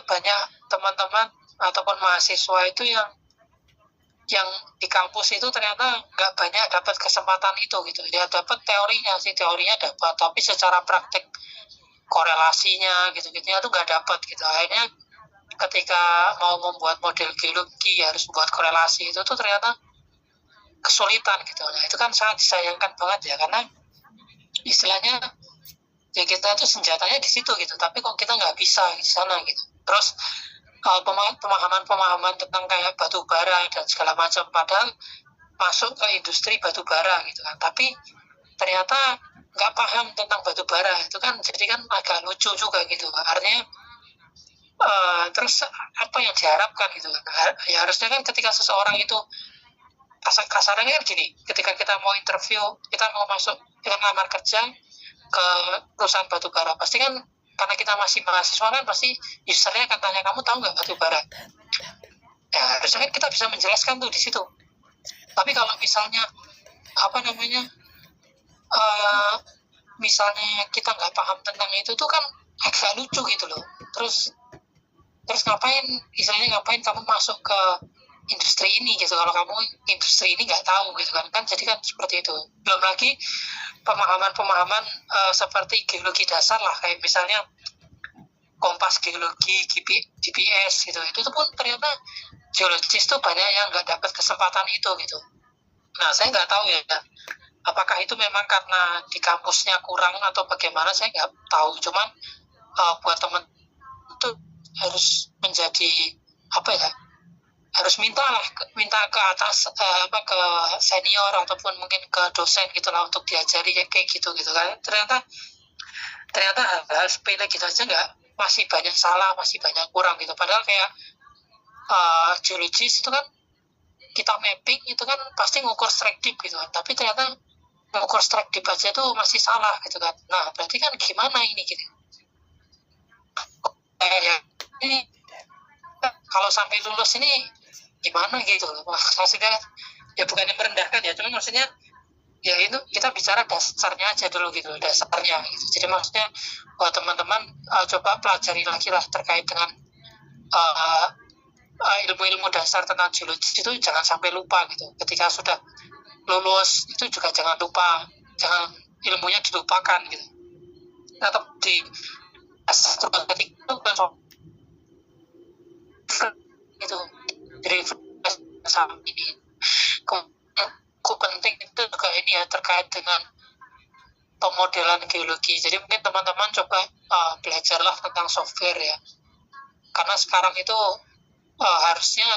banyak teman-teman ataupun mahasiswa itu yang di kampus itu ternyata nggak banyak dapat kesempatan itu gitu. Dia dapat teorinya dapat, tapi secara praktik korelasinya gitu-gitunya tuh nggak dapat gitu. Akhirnya ketika mau membuat model geologi harus membuat korelasi itu tuh ternyata kesulitan gitu. Nah itu kan sangat disayangkan banget ya, karena istilahnya ya kita tuh senjatanya di situ gitu, tapi kok kita nggak bisa di sana gitu. Terus pemahaman tentang kayak batu bara dan segala macam, padahal masuk ke industri batu bara gitu kan, tapi ternyata nggak paham tentang batu bara itu kan, jadi kan agak lucu juga gitu. Artinya terus apa yang diharapkan gitu kan? Ya harusnya kan ketika seseorang itu kasarnya kan gini, ketika kita mau interview, kita mau masuk, kita ngelamar kerja ke perusahaan batu bara, pasti kan karena kita masih mahasiswa kan pasti usernya akan tanya, kamu tahu nggak batu bara? Ya harusnya kan kita bisa menjelaskan tuh di situ. Tapi kalau misalnya misalnya kita nggak paham tentang itu tuh kan agak lucu gitu loh. Terus ngapain kamu masuk ke industri ini gitu kalau kamu industri ini nggak tahu gitu kan jadi kan seperti itu. Belum lagi pemahaman seperti geologi dasar lah, kayak misalnya kompas geologi, GPS gitu, itu pun ternyata geologis tuh banyak yang nggak dapat kesempatan itu gitu. Nah saya nggak tahu ya apakah itu memang karena di kampusnya kurang atau bagaimana, saya nggak tahu. Cuman buat teman itu harus menjadi harus minta ke atas ke senior ataupun mungkin ke dosen gitulah untuk diajari kayak gitu kan. Ternyata hal sepele gitu aja masih banyak salah, masih banyak kurang gitu. Padahal kayak geologis itu kan kita mapping itu kan pasti ngukur strike dip gitu kan, tapi ternyata ngukur strike dip aja itu masih salah gitu kan. Nah berarti kan gimana ini gitu ya, ini kalau sampai lulus ini gimana gitu maksudnya, ya bukannya merendahkan ya, cuma maksudnya ya itu kita bicara dasarnya aja dulu gitu, dasarnya gitu. Jadi maksudnya buat teman-teman coba pelajari lagi lah terkait dengan ilmu-ilmu dasar tentang geologi itu, jangan sampai lupa gitu. Ketika sudah lulus itu juga jangan lupa, jangan ilmunya dilupakan gitu. Tetap di astronomi itu kan itu, jadi sama ini. Kemudian penting itu juga ini ya, terkait dengan pemodelan geologi. Jadi mungkin teman-teman coba belajarlah tentang software ya, karena sekarang itu harusnya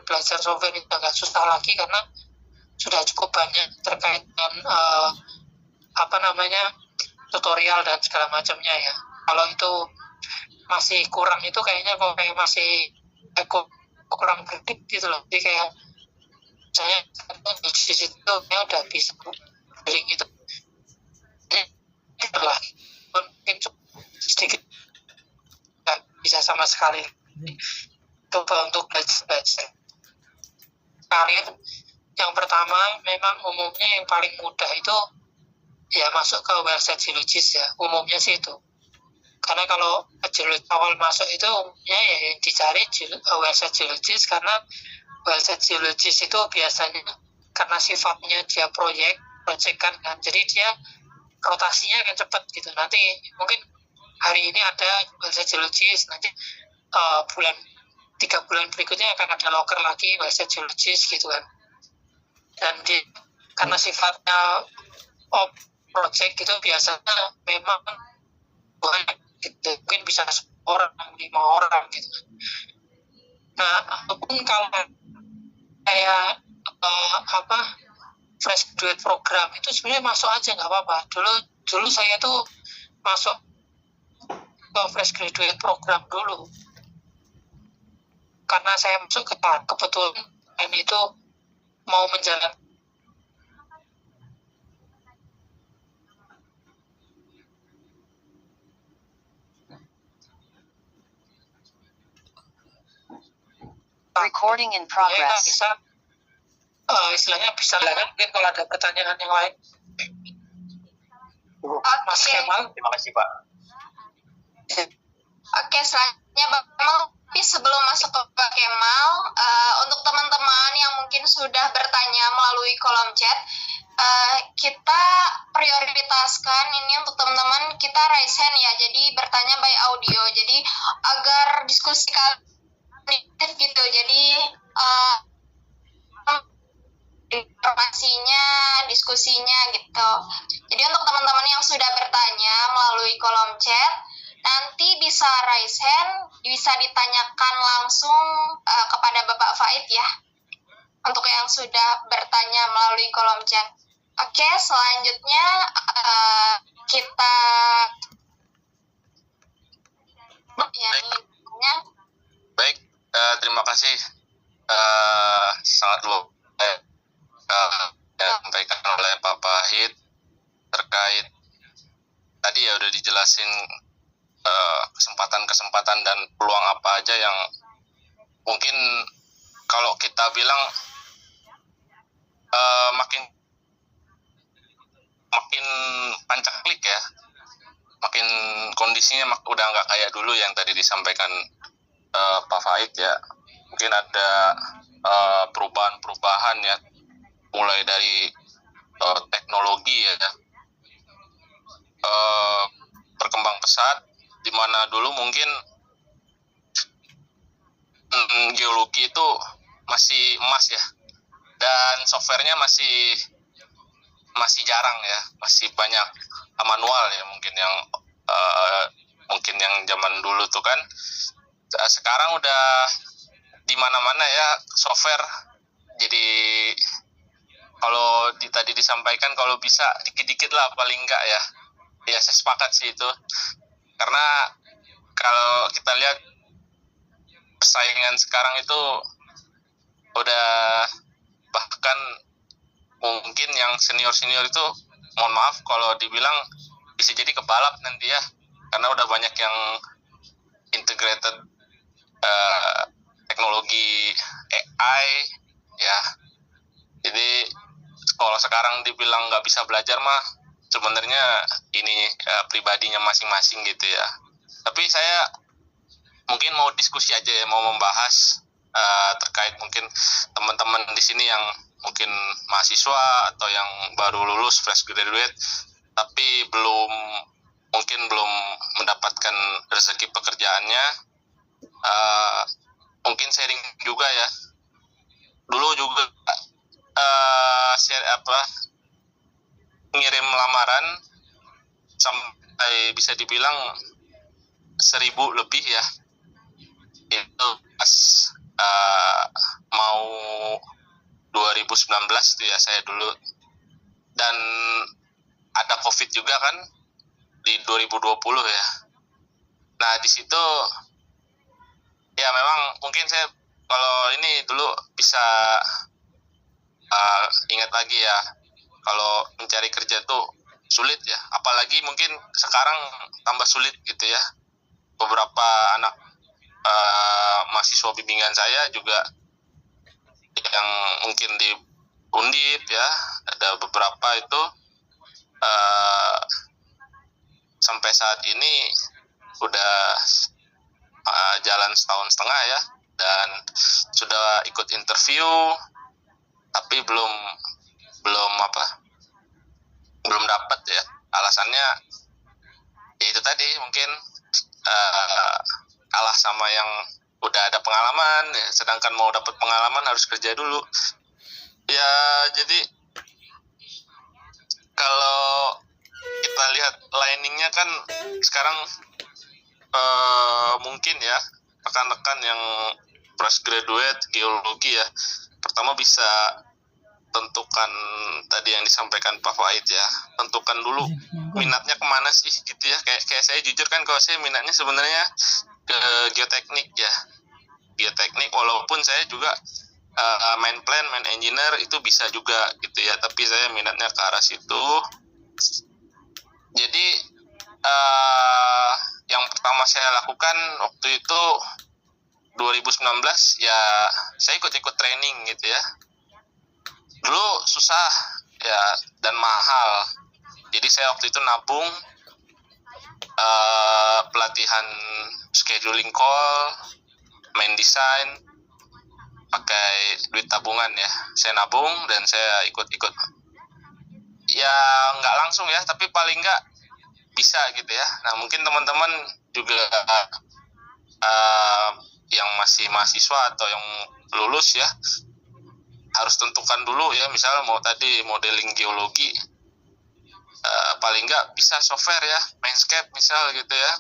belajar software itu nggak susah lagi, karena sudah cukup banyak terkait dengan tutorial dan segala macamnya ya. Kalau itu masih kurang, itu kayaknya kok kayak masih kurang kritik gitu loh. Jadi kayak saya di situ ya udah bisa beli gitu, itulah mungkin sedikit nggak bisa sama sekali coba untuk belajar. Kalian yang pertama memang umumnya yang paling mudah itu ya masuk ke website geologis ya, umumnya sih itu. Karena kalau awal masuk itu umumnya ya yang dicari website geologis, karena website geologis itu biasanya karena sifatnya dia proyekan kan, jadi dia rotasinya akan cepat gitu. Nanti mungkin hari ini ada website geologis, nanti 3 bulan berikutnya akan ada loker lagi website geologis gitu kan. Dan karena sifatnya project gitu biasanya memang banyak gitu, mungkin bisa 10 orang, 5 orang gitu. Nah, ataupun kalau kayak fresh graduate program itu sebenarnya masuk aja nggak apa-apa. Dulu saya tuh masuk ke fresh graduate program dulu, karena saya masuk kebetulan dan itu mau menjalankan recording in progress. Bisa istilahnya bisa lah kan. Mungkin kalau ada pertanyaan yang lain, Mas Kemal. Terima kasih Pak. Oke, selanjutnya Bang Kemal. Tapi sebelum masuk ke Pak Kemal, untuk teman-teman yang mungkin sudah bertanya melalui kolom chat, kita prioritaskan ini untuk teman-teman, kita raise hand ya, jadi bertanya by audio, jadi agar diskusi kalian gitu, jadi informasinya, diskusinya gitu. Jadi untuk teman-teman yang sudah bertanya melalui kolom chat, nanti bisa raise hand, bisa ditanyakan langsung kepada Bapak Faid ya, untuk yang sudah bertanya melalui kolom chat. Oke, selanjutnya kita Baik, terima kasih sangat luar yang disampaikan oleh Pak Fahid terkait tadi ya, udah dijelasin kesempatan-kesempatan dan peluang apa aja yang mungkin kalau kita bilang makin pancaklik ya, makin kondisinya udah nggak kayak dulu yang tadi disampaikan Pak Fahid ya. Mungkin ada perubahan-perubahan ya, mulai dari teknologi ya, berkembang pesat, di mana dulu mungkin geologi itu masih emas ya, dan softwarenya masih jarang ya, masih banyak manual ya, mungkin yang zaman dulu tuh kan. Sekarang udah di mana-mana ya software. Jadi kalau tadi disampaikan kalau bisa dikit-dikit lah paling enggak ya. Ya saya sepakat sih itu. Karena kalau kita lihat persaingan sekarang itu udah, bahkan mungkin yang senior-senior itu mohon maaf kalau dibilang bisa jadi kebalap nanti ya. Karena udah banyak yang integrated teknologi AI ya. Jadi kalau sekarang dibilang nggak bisa belajar mah sebenarnya ini pribadinya masing-masing gitu ya. Tapi saya mungkin mau diskusi aja ya, mau membahas terkait mungkin teman-teman di sini yang mungkin mahasiswa atau yang baru lulus fresh graduate tapi belum mendapatkan rezeki pekerjaannya. Mungkin sharing juga ya. Dulu juga ngirim lamaran sampai bisa dibilang 1.000 lebih ya. Itu pas mau 2019 tuh ya saya dulu. Dan ada COVID juga kan di 2020 ya. Nah di situ ya memang mungkin saya kalau ini dulu bisa ingat lagi ya, kalau mencari kerja tuh sulit ya, apalagi mungkin sekarang tambah sulit gitu ya. Beberapa anak mahasiswa bimbingan saya juga yang mungkin di Undip ya, ada beberapa itu sampai saat ini udah jalan 1,5 tahun ya, dan sudah ikut interview tapi belum dapat ya. Alasannya ya itu tadi, mungkin kalah sama yang udah ada pengalaman ya, sedangkan mau dapat pengalaman harus kerja dulu ya. Jadi kalau kita lihat liningnya kan sekarang mungkin ya rekan-rekan yang fresh graduate geologi ya, pertama bisa tentukan tadi yang disampaikan Pak Faid ya, tentukan dulu minatnya kemana sih gitu ya. Kayak saya jujur kan, kalau saya minatnya sebenarnya ke geoteknik ya, geoteknik, walaupun saya juga main plan, main engineer itu bisa juga gitu ya, tapi saya minatnya ke arah situ. Jadi yang pertama saya lakukan waktu itu 2019 ya, saya ikut training gitu ya. Dulu susah ya dan mahal, jadi saya waktu itu nabung pelatihan scheduling call, main design, pakai duit tabungan ya. Saya nabung dan saya ikut ya, nggak langsung ya, tapi paling nggak bisa gitu ya. Nah mungkin teman-teman juga yang masih mahasiswa atau yang lulus ya, harus tentukan dulu ya, misalnya mau tadi modeling geologi, paling nggak bisa software ya, Mainscape misal gitu ya,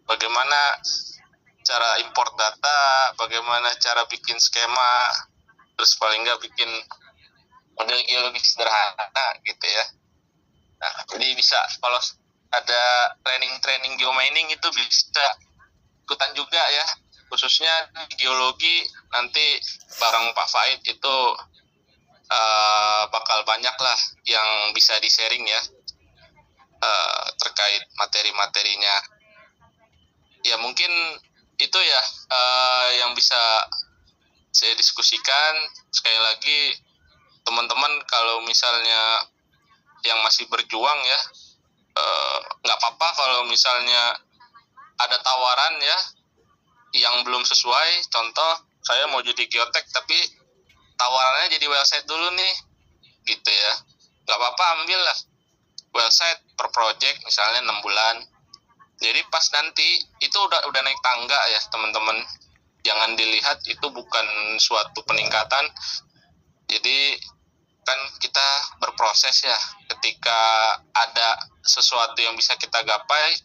bagaimana cara import data, bagaimana cara bikin skema, terus paling nggak bikin model geologi sederhana gitu ya. Nah jadi bisa, kalau ada training geomining itu bisa ikutan juga ya, khususnya geologi. Nanti bareng Pak Faid itu bakal banyak lah yang bisa di-sharing ya terkait materi-materinya. Ya mungkin itu ya yang bisa saya diskusikan. Sekali lagi teman-teman, kalau misalnya yang masih berjuang ya, nggak apa-apa kalau misalnya ada tawaran ya yang belum sesuai. Contoh, saya mau jadi geotek tapi tawarannya jadi website dulu nih gitu ya, nggak apa-apa, ambil lah website per project misalnya 6 bulan. Jadi pas nanti itu udah naik tangga ya teman-teman, jangan dilihat itu bukan suatu peningkatan. Jadi kan kita berproses ya, ketika ada sesuatu yang bisa kita gapai,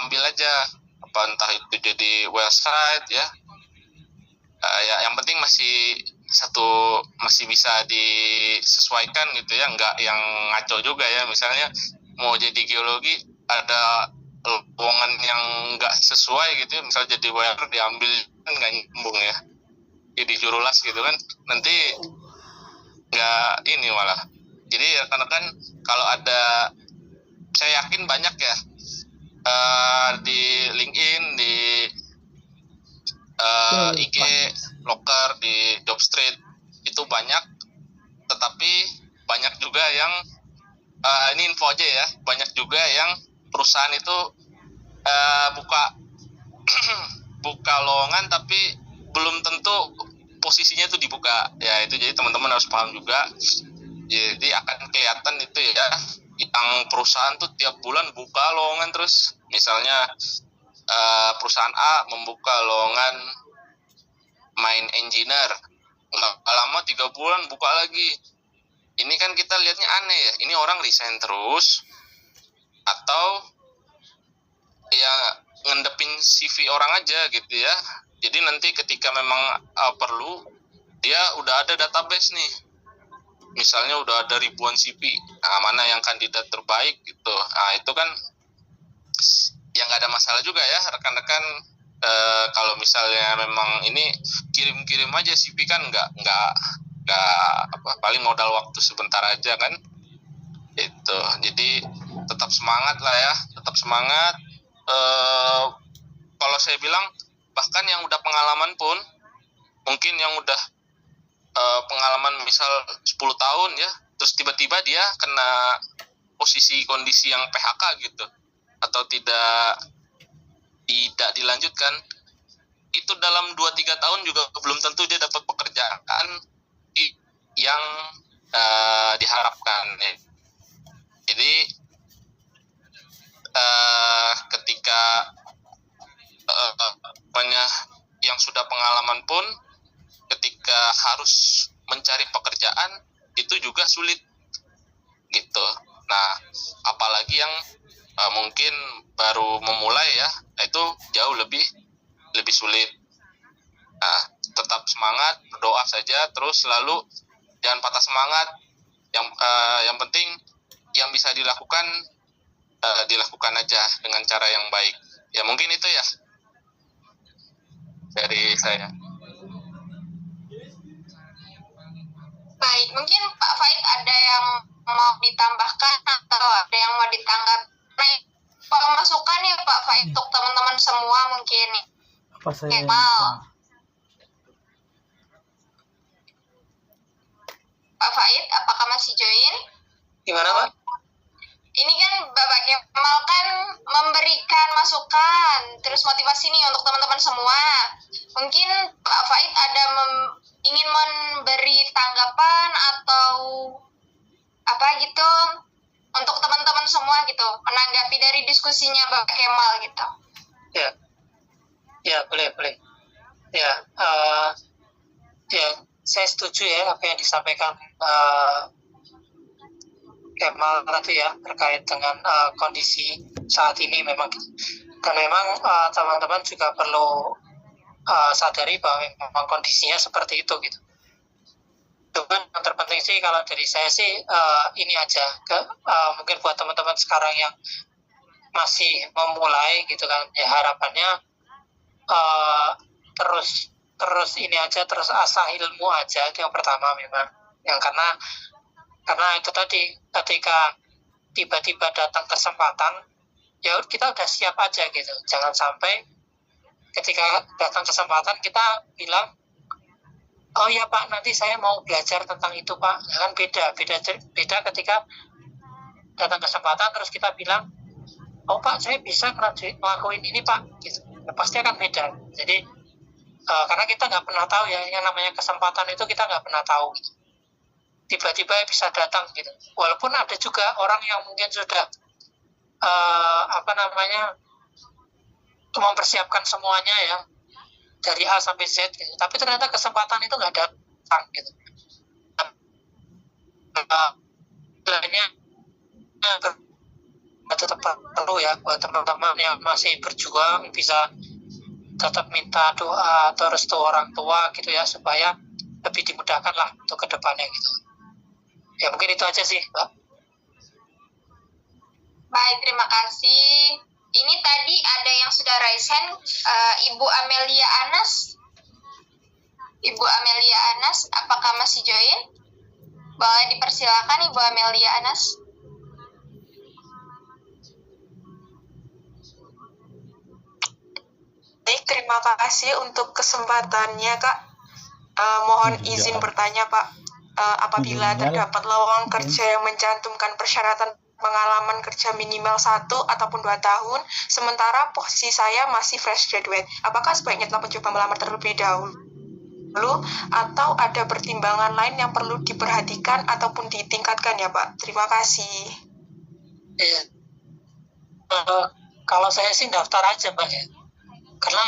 ambil aja, apa entah itu jadi website ya, ya yang penting masih bisa disesuaikan gitu ya, nggak yang ngaco juga ya. Misalnya mau jadi geologi ada lowongan yang nggak sesuai gitu ya, misal jadi weather diambil, kan nggak nyambung ya, jadi jurulas gitu kan, nanti nggak ini malah. Jadi rekan-rekan kalau ada, saya yakin banyak ya di LinkedIn, di IG, Locker, di Jobstreet itu banyak, tetapi banyak juga yang ini info aja ya, banyak juga yang perusahaan itu buka buka lowongan tapi belum tentu posisinya itu dibuka ya. Itu jadi teman-teman harus paham juga. Jadi akan kelihatan itu ya, yang perusahaan tuh tiap bulan buka lowongan terus. Misalnya perusahaan A membuka lowongan main engineer, nggak lama 3 bulan buka lagi. Ini kan kita lihatnya aneh ya, ini orang resign terus atau ya ngendepin CV orang aja gitu ya. Jadi nanti ketika memang perlu, dia udah ada database nih, misalnya udah ada ribuan CV, nah mana yang kandidat terbaik gitu. Nah itu kan ya nggak ada masalah juga ya rekan-rekan. Kalau misalnya memang ini kirim aja CV kan nggak paling modal waktu sebentar aja kan itu. Jadi tetap semangat lah ya, tetap semangat. Kalau saya bilang bahkan yang udah pengalaman pun, mungkin yang udah pengalaman misal 10 tahun ya, terus tiba-tiba dia kena posisi kondisi yang PHK gitu atau tidak dilanjutkan, itu dalam 2-3 tahun juga belum tentu dia dapat pekerjaan yang diharapkan ya. Jadi ketika yang sudah pengalaman pun ketika harus mencari pekerjaan itu juga sulit gitu. Nah apalagi yang mungkin baru memulai ya, itu jauh lebih sulit. Nah tetap semangat, berdoa saja terus, selalu jangan patah semangat. Yang penting yang bisa dilakukan dilakukan aja dengan cara yang baik ya. Mungkin itu ya dari saya. Baik, mungkin Pak Faid ada yang mau ditambahkan atau ada yang mau ditanggapi? Pak masukan ya Pak Faid untuk teman-teman semua mungkin nih. Apa saya? Pak Faid, apakah masih join? Gimana Pak? Ini kan Bapak Kemal kan memberikan masukan, terus motivasi nih untuk teman-teman semua. Mungkin Pak Faid ada ingin memberi tanggapan atau apa gitu untuk teman-teman semua gitu, menanggapi dari diskusinya Bapak Kemal gitu. Ya boleh. Ya saya setuju ya apa yang disampaikan Kemal tadi ya, terkait dengan kondisi saat ini memang. Dan memang teman-teman juga perlu sadari bahwa memang kondisinya seperti itu gitu. Cuman yang terpenting sih kalau dari saya sih ini aja, mungkin buat teman-teman sekarang yang masih memulai gitu kan, ya harapannya terus ini aja, terus asah ilmu aja, itu yang pertama memang. Yang karena itu tadi, ketika tiba-tiba datang kesempatan, ya kita udah siap aja gitu. Jangan sampai ketika datang kesempatan kita bilang, oh ya Pak, nanti saya mau belajar tentang itu Pak. Ya kan beda ketika datang kesempatan terus kita bilang, oh Pak, saya bisa ngelakuin ini Pak, gitu. Ya, pasti akan beda. Jadi karena kita nggak pernah tahu ya, yang namanya kesempatan itu kita nggak pernah tahu gitu. Tiba-tiba bisa datang gitu. Walaupun ada juga orang yang mungkin sudah mempersiapkan semuanya ya, dari A sampai Z gitu. Tapi ternyata kesempatan itu nggak datang gitu. Lainnya tetap perlu ya buat teman-teman yang masih berjuang, bisa tetap minta doa atau restu orang tua gitu ya, supaya lebih dimudahkan lah untuk kedepannya gitu. Ya mungkin itu aja sih Mbak. Baik, terima kasih. Ini tadi ada yang sudah raise hand, Ibu Amelia Anas. Ibu Amelia Anas, apakah masih join? Boleh dipersilakan Ibu Amelia Anas. Baik, terima kasih untuk kesempatannya Kak. Mohon izin bertanya Pak. apabila terdapat lowongan kerja yang mencantumkan persyaratan pengalaman kerja minimal 1 ataupun 2 tahun, sementara posisi saya masih fresh graduate. Apakah sebaiknya telah mencoba melamar terlebih dahulu atau ada pertimbangan lain yang perlu diperhatikan ataupun ditingkatkan ya Pak? Terima kasih. Iya. Kalau saya sih daftar aja Mbak ya. Karena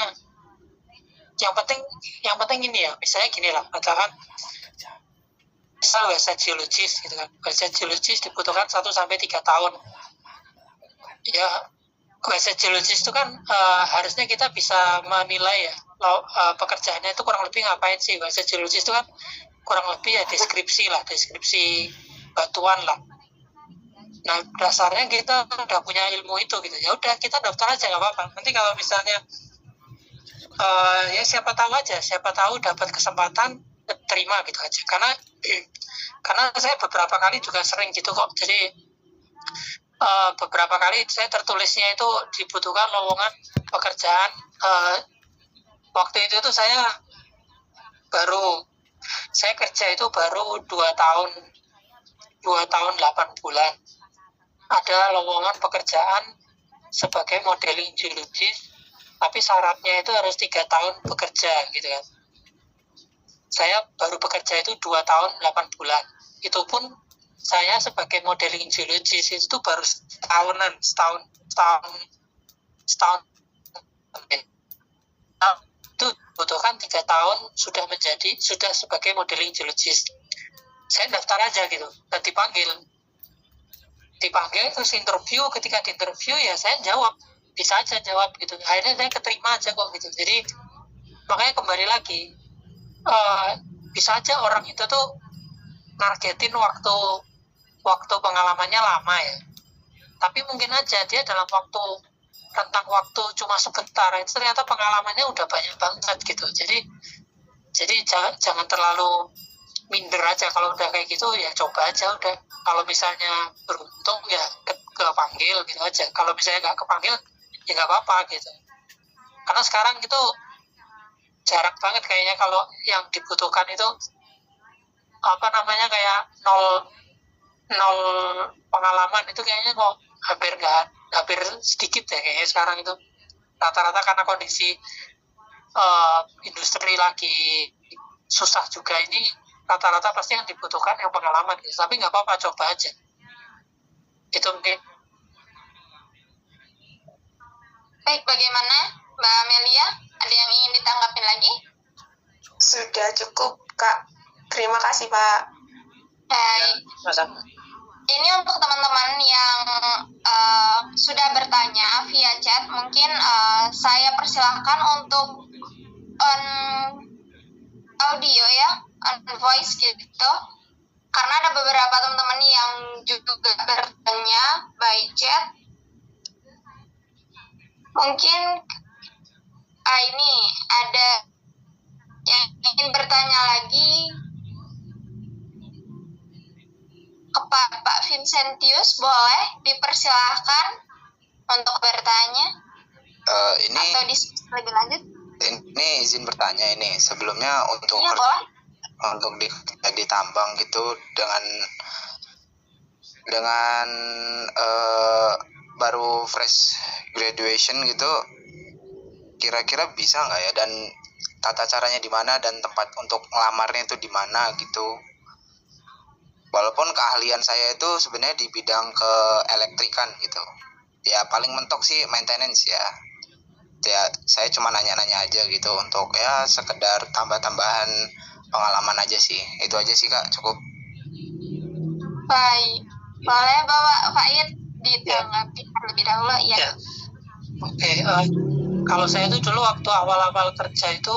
yang penting ini ya, misalnya gini lah, katakan misal website geologis gitu kan. Website geologis dibutuhkan 1-3 tahun. Ya, website geologis itu kan harusnya kita bisa menilai ya, pekerjaannya itu kurang lebih ngapain sih. Website geologis itu kan kurang lebih ya deskripsi batuan lah. Nah, dasarnya kita udah punya ilmu itu gitu. Ya udah, kita daftar aja nggak apa-apa. Nanti kalau misalnya ya siapa tahu dapat kesempatan terima gitu aja. Karena saya beberapa kali juga sering gitu kok. Jadi beberapa kali saya tertulisnya itu dibutuhkan lowongan pekerjaan. Waktu itu tuh saya kerja itu baru 2 tahun 8 bulan. Ada lowongan pekerjaan sebagai modeling geologis, tapi syaratnya itu harus 3 tahun bekerja gitu kan. Saya baru bekerja itu 2 tahun 8 bulan. Itu pun saya sebagai modeling geologis itu baru setahun. Nah, itu butuhkan 3 tahun sudah sebagai modeling geologis. Saya daftar aja gitu, dan dipanggil terus interview. Ketika di interview ya saya bisa aja jawab gitu. Akhirnya saya keterima aja kok gitu. Jadi makanya kembali lagi, bisa aja orang itu tuh nargetin waktu pengalamannya lama ya, tapi mungkin aja dia dalam rentang waktu cuma sebentar itu ternyata pengalamannya udah banyak banget gitu. Jadi jangan terlalu minder aja. Kalau udah kayak gitu ya coba aja udah. Kalau misalnya beruntung ya kepanggil gitu aja. Kalau misalnya nggak kepanggil ya nggak apa-apa gitu. Karena sekarang itu jarang banget kayaknya kalau yang dibutuhkan itu kayak nol pengalaman itu kayaknya kok hampir sedikit ya kayaknya sekarang itu. Rata-rata karena kondisi industri lagi susah juga ini, rata-rata pasti yang dibutuhkan yang pengalaman gitu. Tapi nggak apa-apa, coba aja. Itu mungkin. Baik, bagaimana Mbak Amelia? Ada yang ingin ditanggapin lagi? Sudah cukup Kak. Terima kasih Pak. Baik. Sama-sama. Ini untuk teman-teman yang sudah bertanya via chat, mungkin saya persilahkan untuk on audio ya, on voice gitu. Karena ada beberapa teman-teman yang juga bertanya by chat. Mungkin ini ada yang ingin bertanya lagi kepada Pak Vincentius, boleh dipersilahkan untuk bertanya atau diskusi lebih lanjut. Ini izin bertanya ini sebelumnya untuk Ya, boleh. Untuk ditambang gitu dengan baru fresh graduation gitu, kira-kira bisa nggak ya, dan tata caranya di mana dan tempat untuk ngelamarnya itu di mana gitu. Walaupun keahlian saya itu sebenarnya di bidang keelektrikan gitu. Ya paling mentok sih maintenance ya. Ya saya cuma nanya-nanya aja gitu untuk ya sekedar tambah-tambahan pengalaman aja sih. Itu aja sih Kak, cukup. Baik. Boleh Bapak Faid ditanggapi terlebih dahulu ya. Oke, kalau saya itu dulu waktu awal-awal kerja itu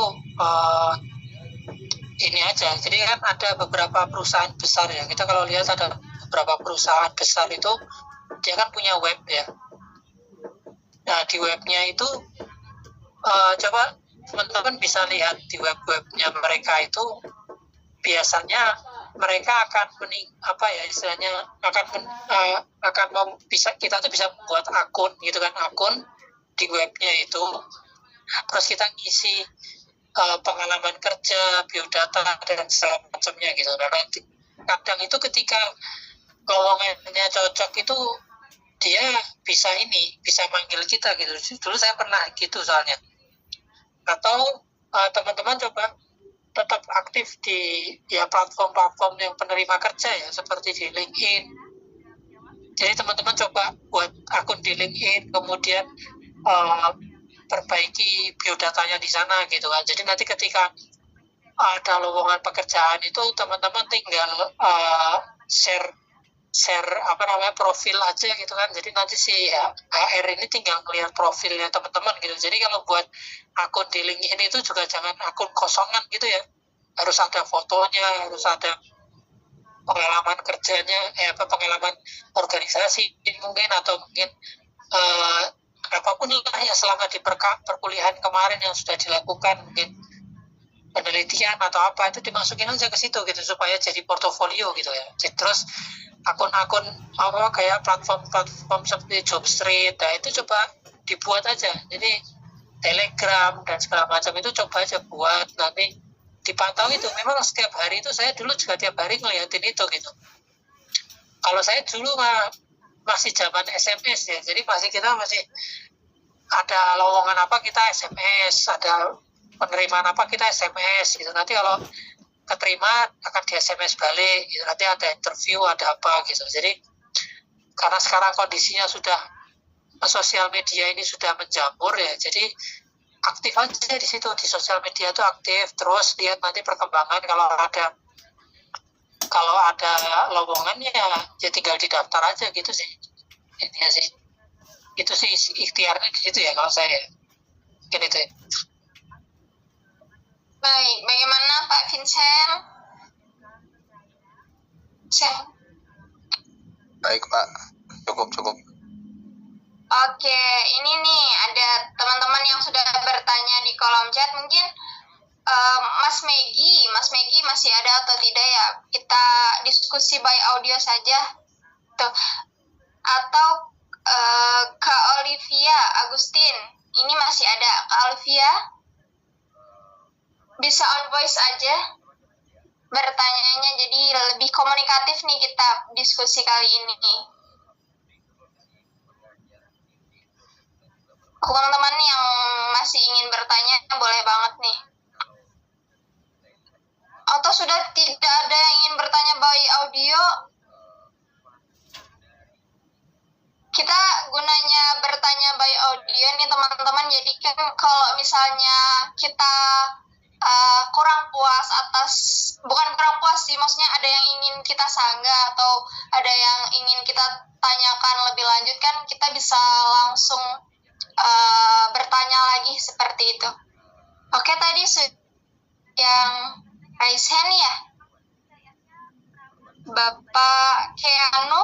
ini aja. Jadi kan ada beberapa perusahaan besar ya. Kita kalau lihat ada beberapa perusahaan besar itu dia kan punya web ya. Nah di webnya itu coba teman-teman bisa lihat di web-webnya mereka itu biasanya mereka akan kita tuh bisa membuat akun gitu kan, akun di webnya itu, terus kita ngisi pengalaman kerja, biodata dan segala macamnya gitu. Nah, kadang itu ketika lowongannya cocok itu dia bisa manggil kita gitu. Dulu saya pernah gitu soalnya. Atau teman-teman coba tetap aktif di platform-platform yang penerima kerja ya, seperti di LinkedIn. Jadi teman-teman coba buat akun di LinkedIn, kemudian perbaiki biodatanya di sana gitu kan. Jadi nanti ketika ada lowongan pekerjaan itu teman-teman tinggal share profil aja gitu kan. Jadi nanti si HR ini tinggal melihat profilnya teman-teman gitu. Jadi kalau buat akun di LinkedIn itu juga jangan akun kosongan gitu ya. Harus ada fotonya, harus ada pengalaman kerjanya, pengalaman organisasi mungkin, atau mungkin apapun lah ya selama di perkuliahan kemarin yang sudah dilakukan, mungkin penelitian atau apa, itu dimasukin aja ke situ gitu supaya jadi portofolio gitu ya. Jadi, terus akun-akun kayak platform seperti Jobstreet, nah itu coba dibuat aja. Jadi Telegram dan segala macam itu coba aja buat, nanti dipantau itu. Memang setiap hari itu saya dulu juga tiap hari ngeliatin itu gitu. Kalau saya dulu masih zaman SMS ya, jadi kita masih ada lowongan apa kita SMS, ada penerimaan apa kita SMS gitu. Nanti kalau keterima akan di SMS balik gitu. Nanti ada interview, ada apa gitu. Jadi karena sekarang kondisinya sudah sosial media ini sudah menjamur ya, jadi aktif aja di situ, di sosial media itu aktif, terus lihat nanti perkembangan. Kalau ada lowongannya ya tinggal didaftar aja gitu sih. Intinya sih itu sih ikhtiarnya di situ ya kalau saya. Mungkin itu ya. Baik, bagaimana Pak Vincent? Baik Pak, cukup. Oke, ini nih ada teman-teman yang sudah bertanya di kolom chat. Mungkin Mas Megi masih ada atau tidak ya? Kita diskusi by audio saja. Tuh. Atau Kak Olivia Agustin, ini masih ada. Kak Olivia, bisa on voice aja bertanyanya, jadi lebih komunikatif nih kita diskusi kali ini. Teman-teman yang masih ingin bertanya boleh banget nih. Atau sudah tidak ada yang ingin bertanya by audio? Kita gunanya bertanya by audio nih teman-teman, jadi kan kalau misalnya kita bukan kurang puas sih, maksudnya ada yang ingin kita sanggah atau ada yang ingin kita tanyakan lebih lanjut, kan kita bisa langsung bertanya lagi seperti itu. Oke, tadi yang raise hand ya, Bapak Keanu,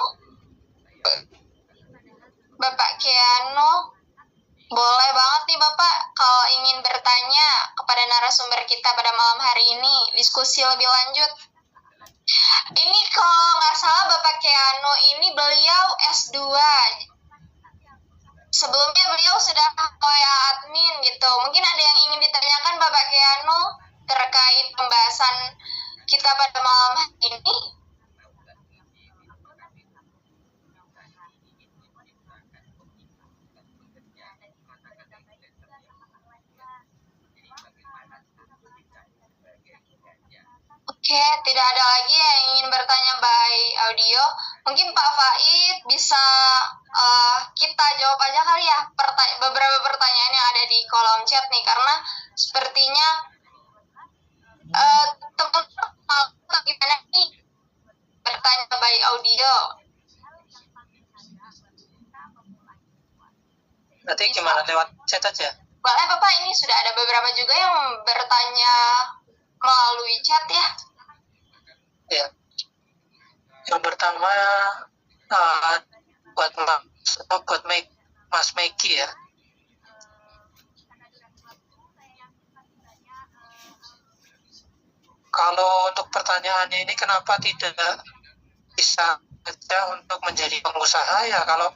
boleh banget nih Bapak kalau ingin bertanya kepada narasumber kita pada malam hari ini, diskusi lebih lanjut. Ini kalau nggak salah Bapak Keanu ini beliau S2. Sebelumnya beliau sudah admin gitu. Mungkin ada yang ingin ditanyakan Bapak Keanu terkait pembahasan kita pada malam hari ini? Oke, tidak ada lagi yang ingin bertanya by audio. Mungkin Pak Faid bisa kita jawab aja kali ya beberapa pertanyaan yang ada di kolom chat nih, karena sepertinya teman-teman gimana nih bertanya by audio. Nanti gimana, lewat chat aja? Boleh Bapak, ini sudah ada beberapa juga yang bertanya melalui chat ya. Ya. Yang pertama buat Mas Megi ya. Kalau untuk pertanyaannya ini kenapa tidak bisa saja untuk menjadi pengusaha ya, kalau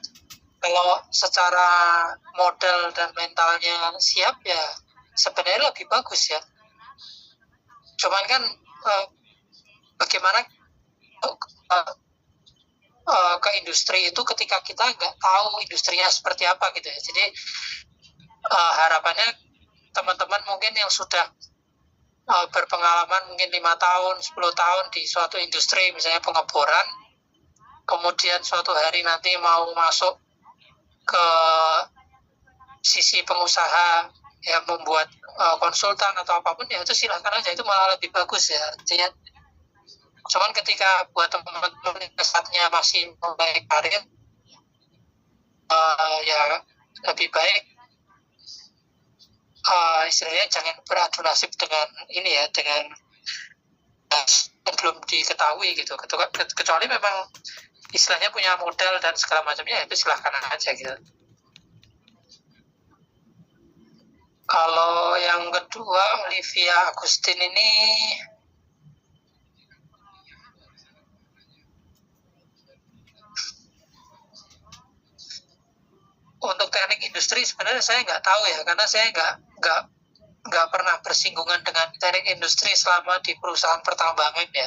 secara modal dan mentalnya siap ya sebenarnya lebih bagus ya. Cuman kan bagaimana ke industri itu ketika kita nggak tahu industrinya seperti apa gitu ya. Jadi harapannya teman-teman mungkin yang sudah berpengalaman mungkin 5 tahun, 10 tahun di suatu industri, misalnya pengeboran, kemudian suatu hari nanti mau masuk ke sisi pengusaha, ya membuat konsultan atau apapun, ya itu silahkan aja, itu malah lebih bagus ya. Artinya, cuman ketika buat teman-teman yang saatnya masih mulai karir, ya lebih baik istilahnya jangan beradu nasib dengan ini ya, dengan belum diketahui gitu, kecuali memang istilahnya punya modal dan segala macamnya, itu silahkan aja gitu. Kalau yang kedua, Olivia Agustin ini untuk teknik industri sebenarnya saya nggak tahu ya, karena saya nggak pernah bersinggungan dengan teknik industri selama di perusahaan pertambangan ya.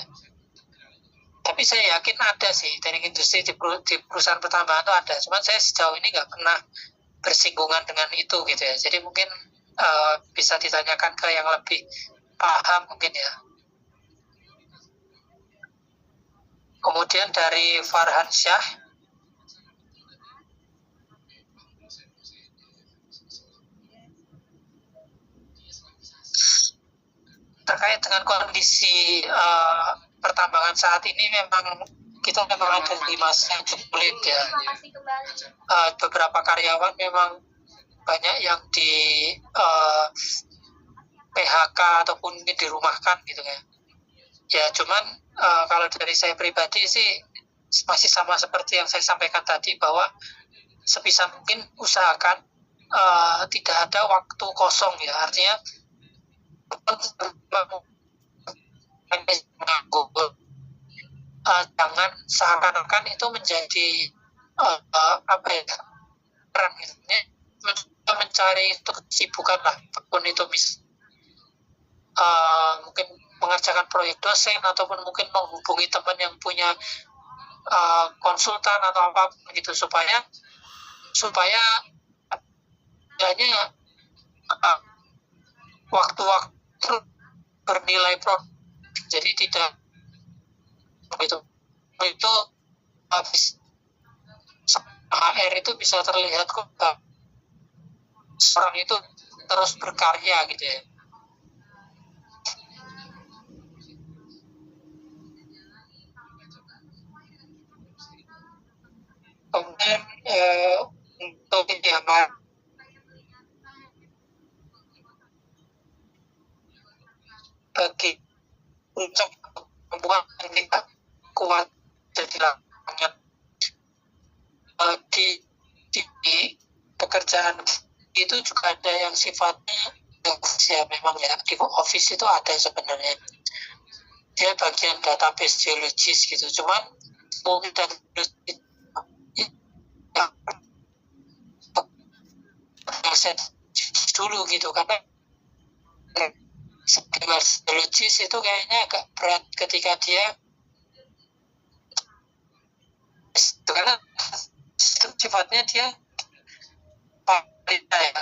Tapi saya yakin ada sih teknik industri di perusahaan pertambangan itu ada. Cuman saya sejauh ini nggak pernah bersinggungan dengan itu gitu ya. Jadi mungkin bisa ditanyakan ke yang lebih paham mungkin ya. Kemudian dari Farhan Syah, terkait dengan kondisi pertambangan saat ini, memang kita memang ada di masa yang cukup sulit ya. Beberapa karyawan memang banyak yang di PHK ataupun dirumahkan gitu ya. Ya cuman kalau dari saya pribadi sih masih sama seperti yang saya sampaikan tadi, bahwa sebisa mungkin usahakan tidak ada waktu kosong ya. Artinya jangan seakan-akan itu menjadi apa ya, peran gitu. Mencari itu kesibukan lah, apapun itu, mungkin mengerjakan proyek dosen ataupun mungkin menghubungi teman yang punya konsultan atau apa gitu, supaya hanya waktu-waktu bernilai produktif, jadi tidak itu habis HR itu bisa terlihat kok orang itu terus berkarya gitu ya. Kemudian untuk ini apa, bagi untuk membuat kita kuat jadi lanjut di pekerjaan itu juga ada yang sifatnya ya, memang ya di office itu ada sebenarnya, dia bagian database geologis gitu, cuman mungkin dulu gitu, karena geologis itu kayaknya agak berat ketika dia karena sifatnya dia ya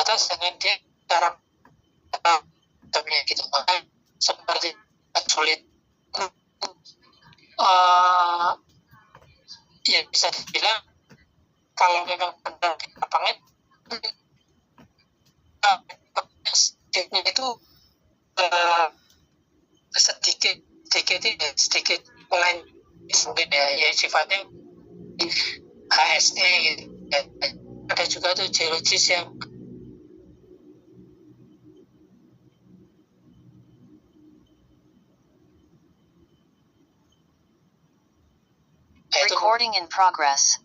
atas dengan dia cara gitu, maka seperti sulit ya bisa dibilang kalau memang benar di lapangan itu sedikit lain mungkin ya sifatnya HSE gitu. Ada juga tuh geologis yang Recording in progress.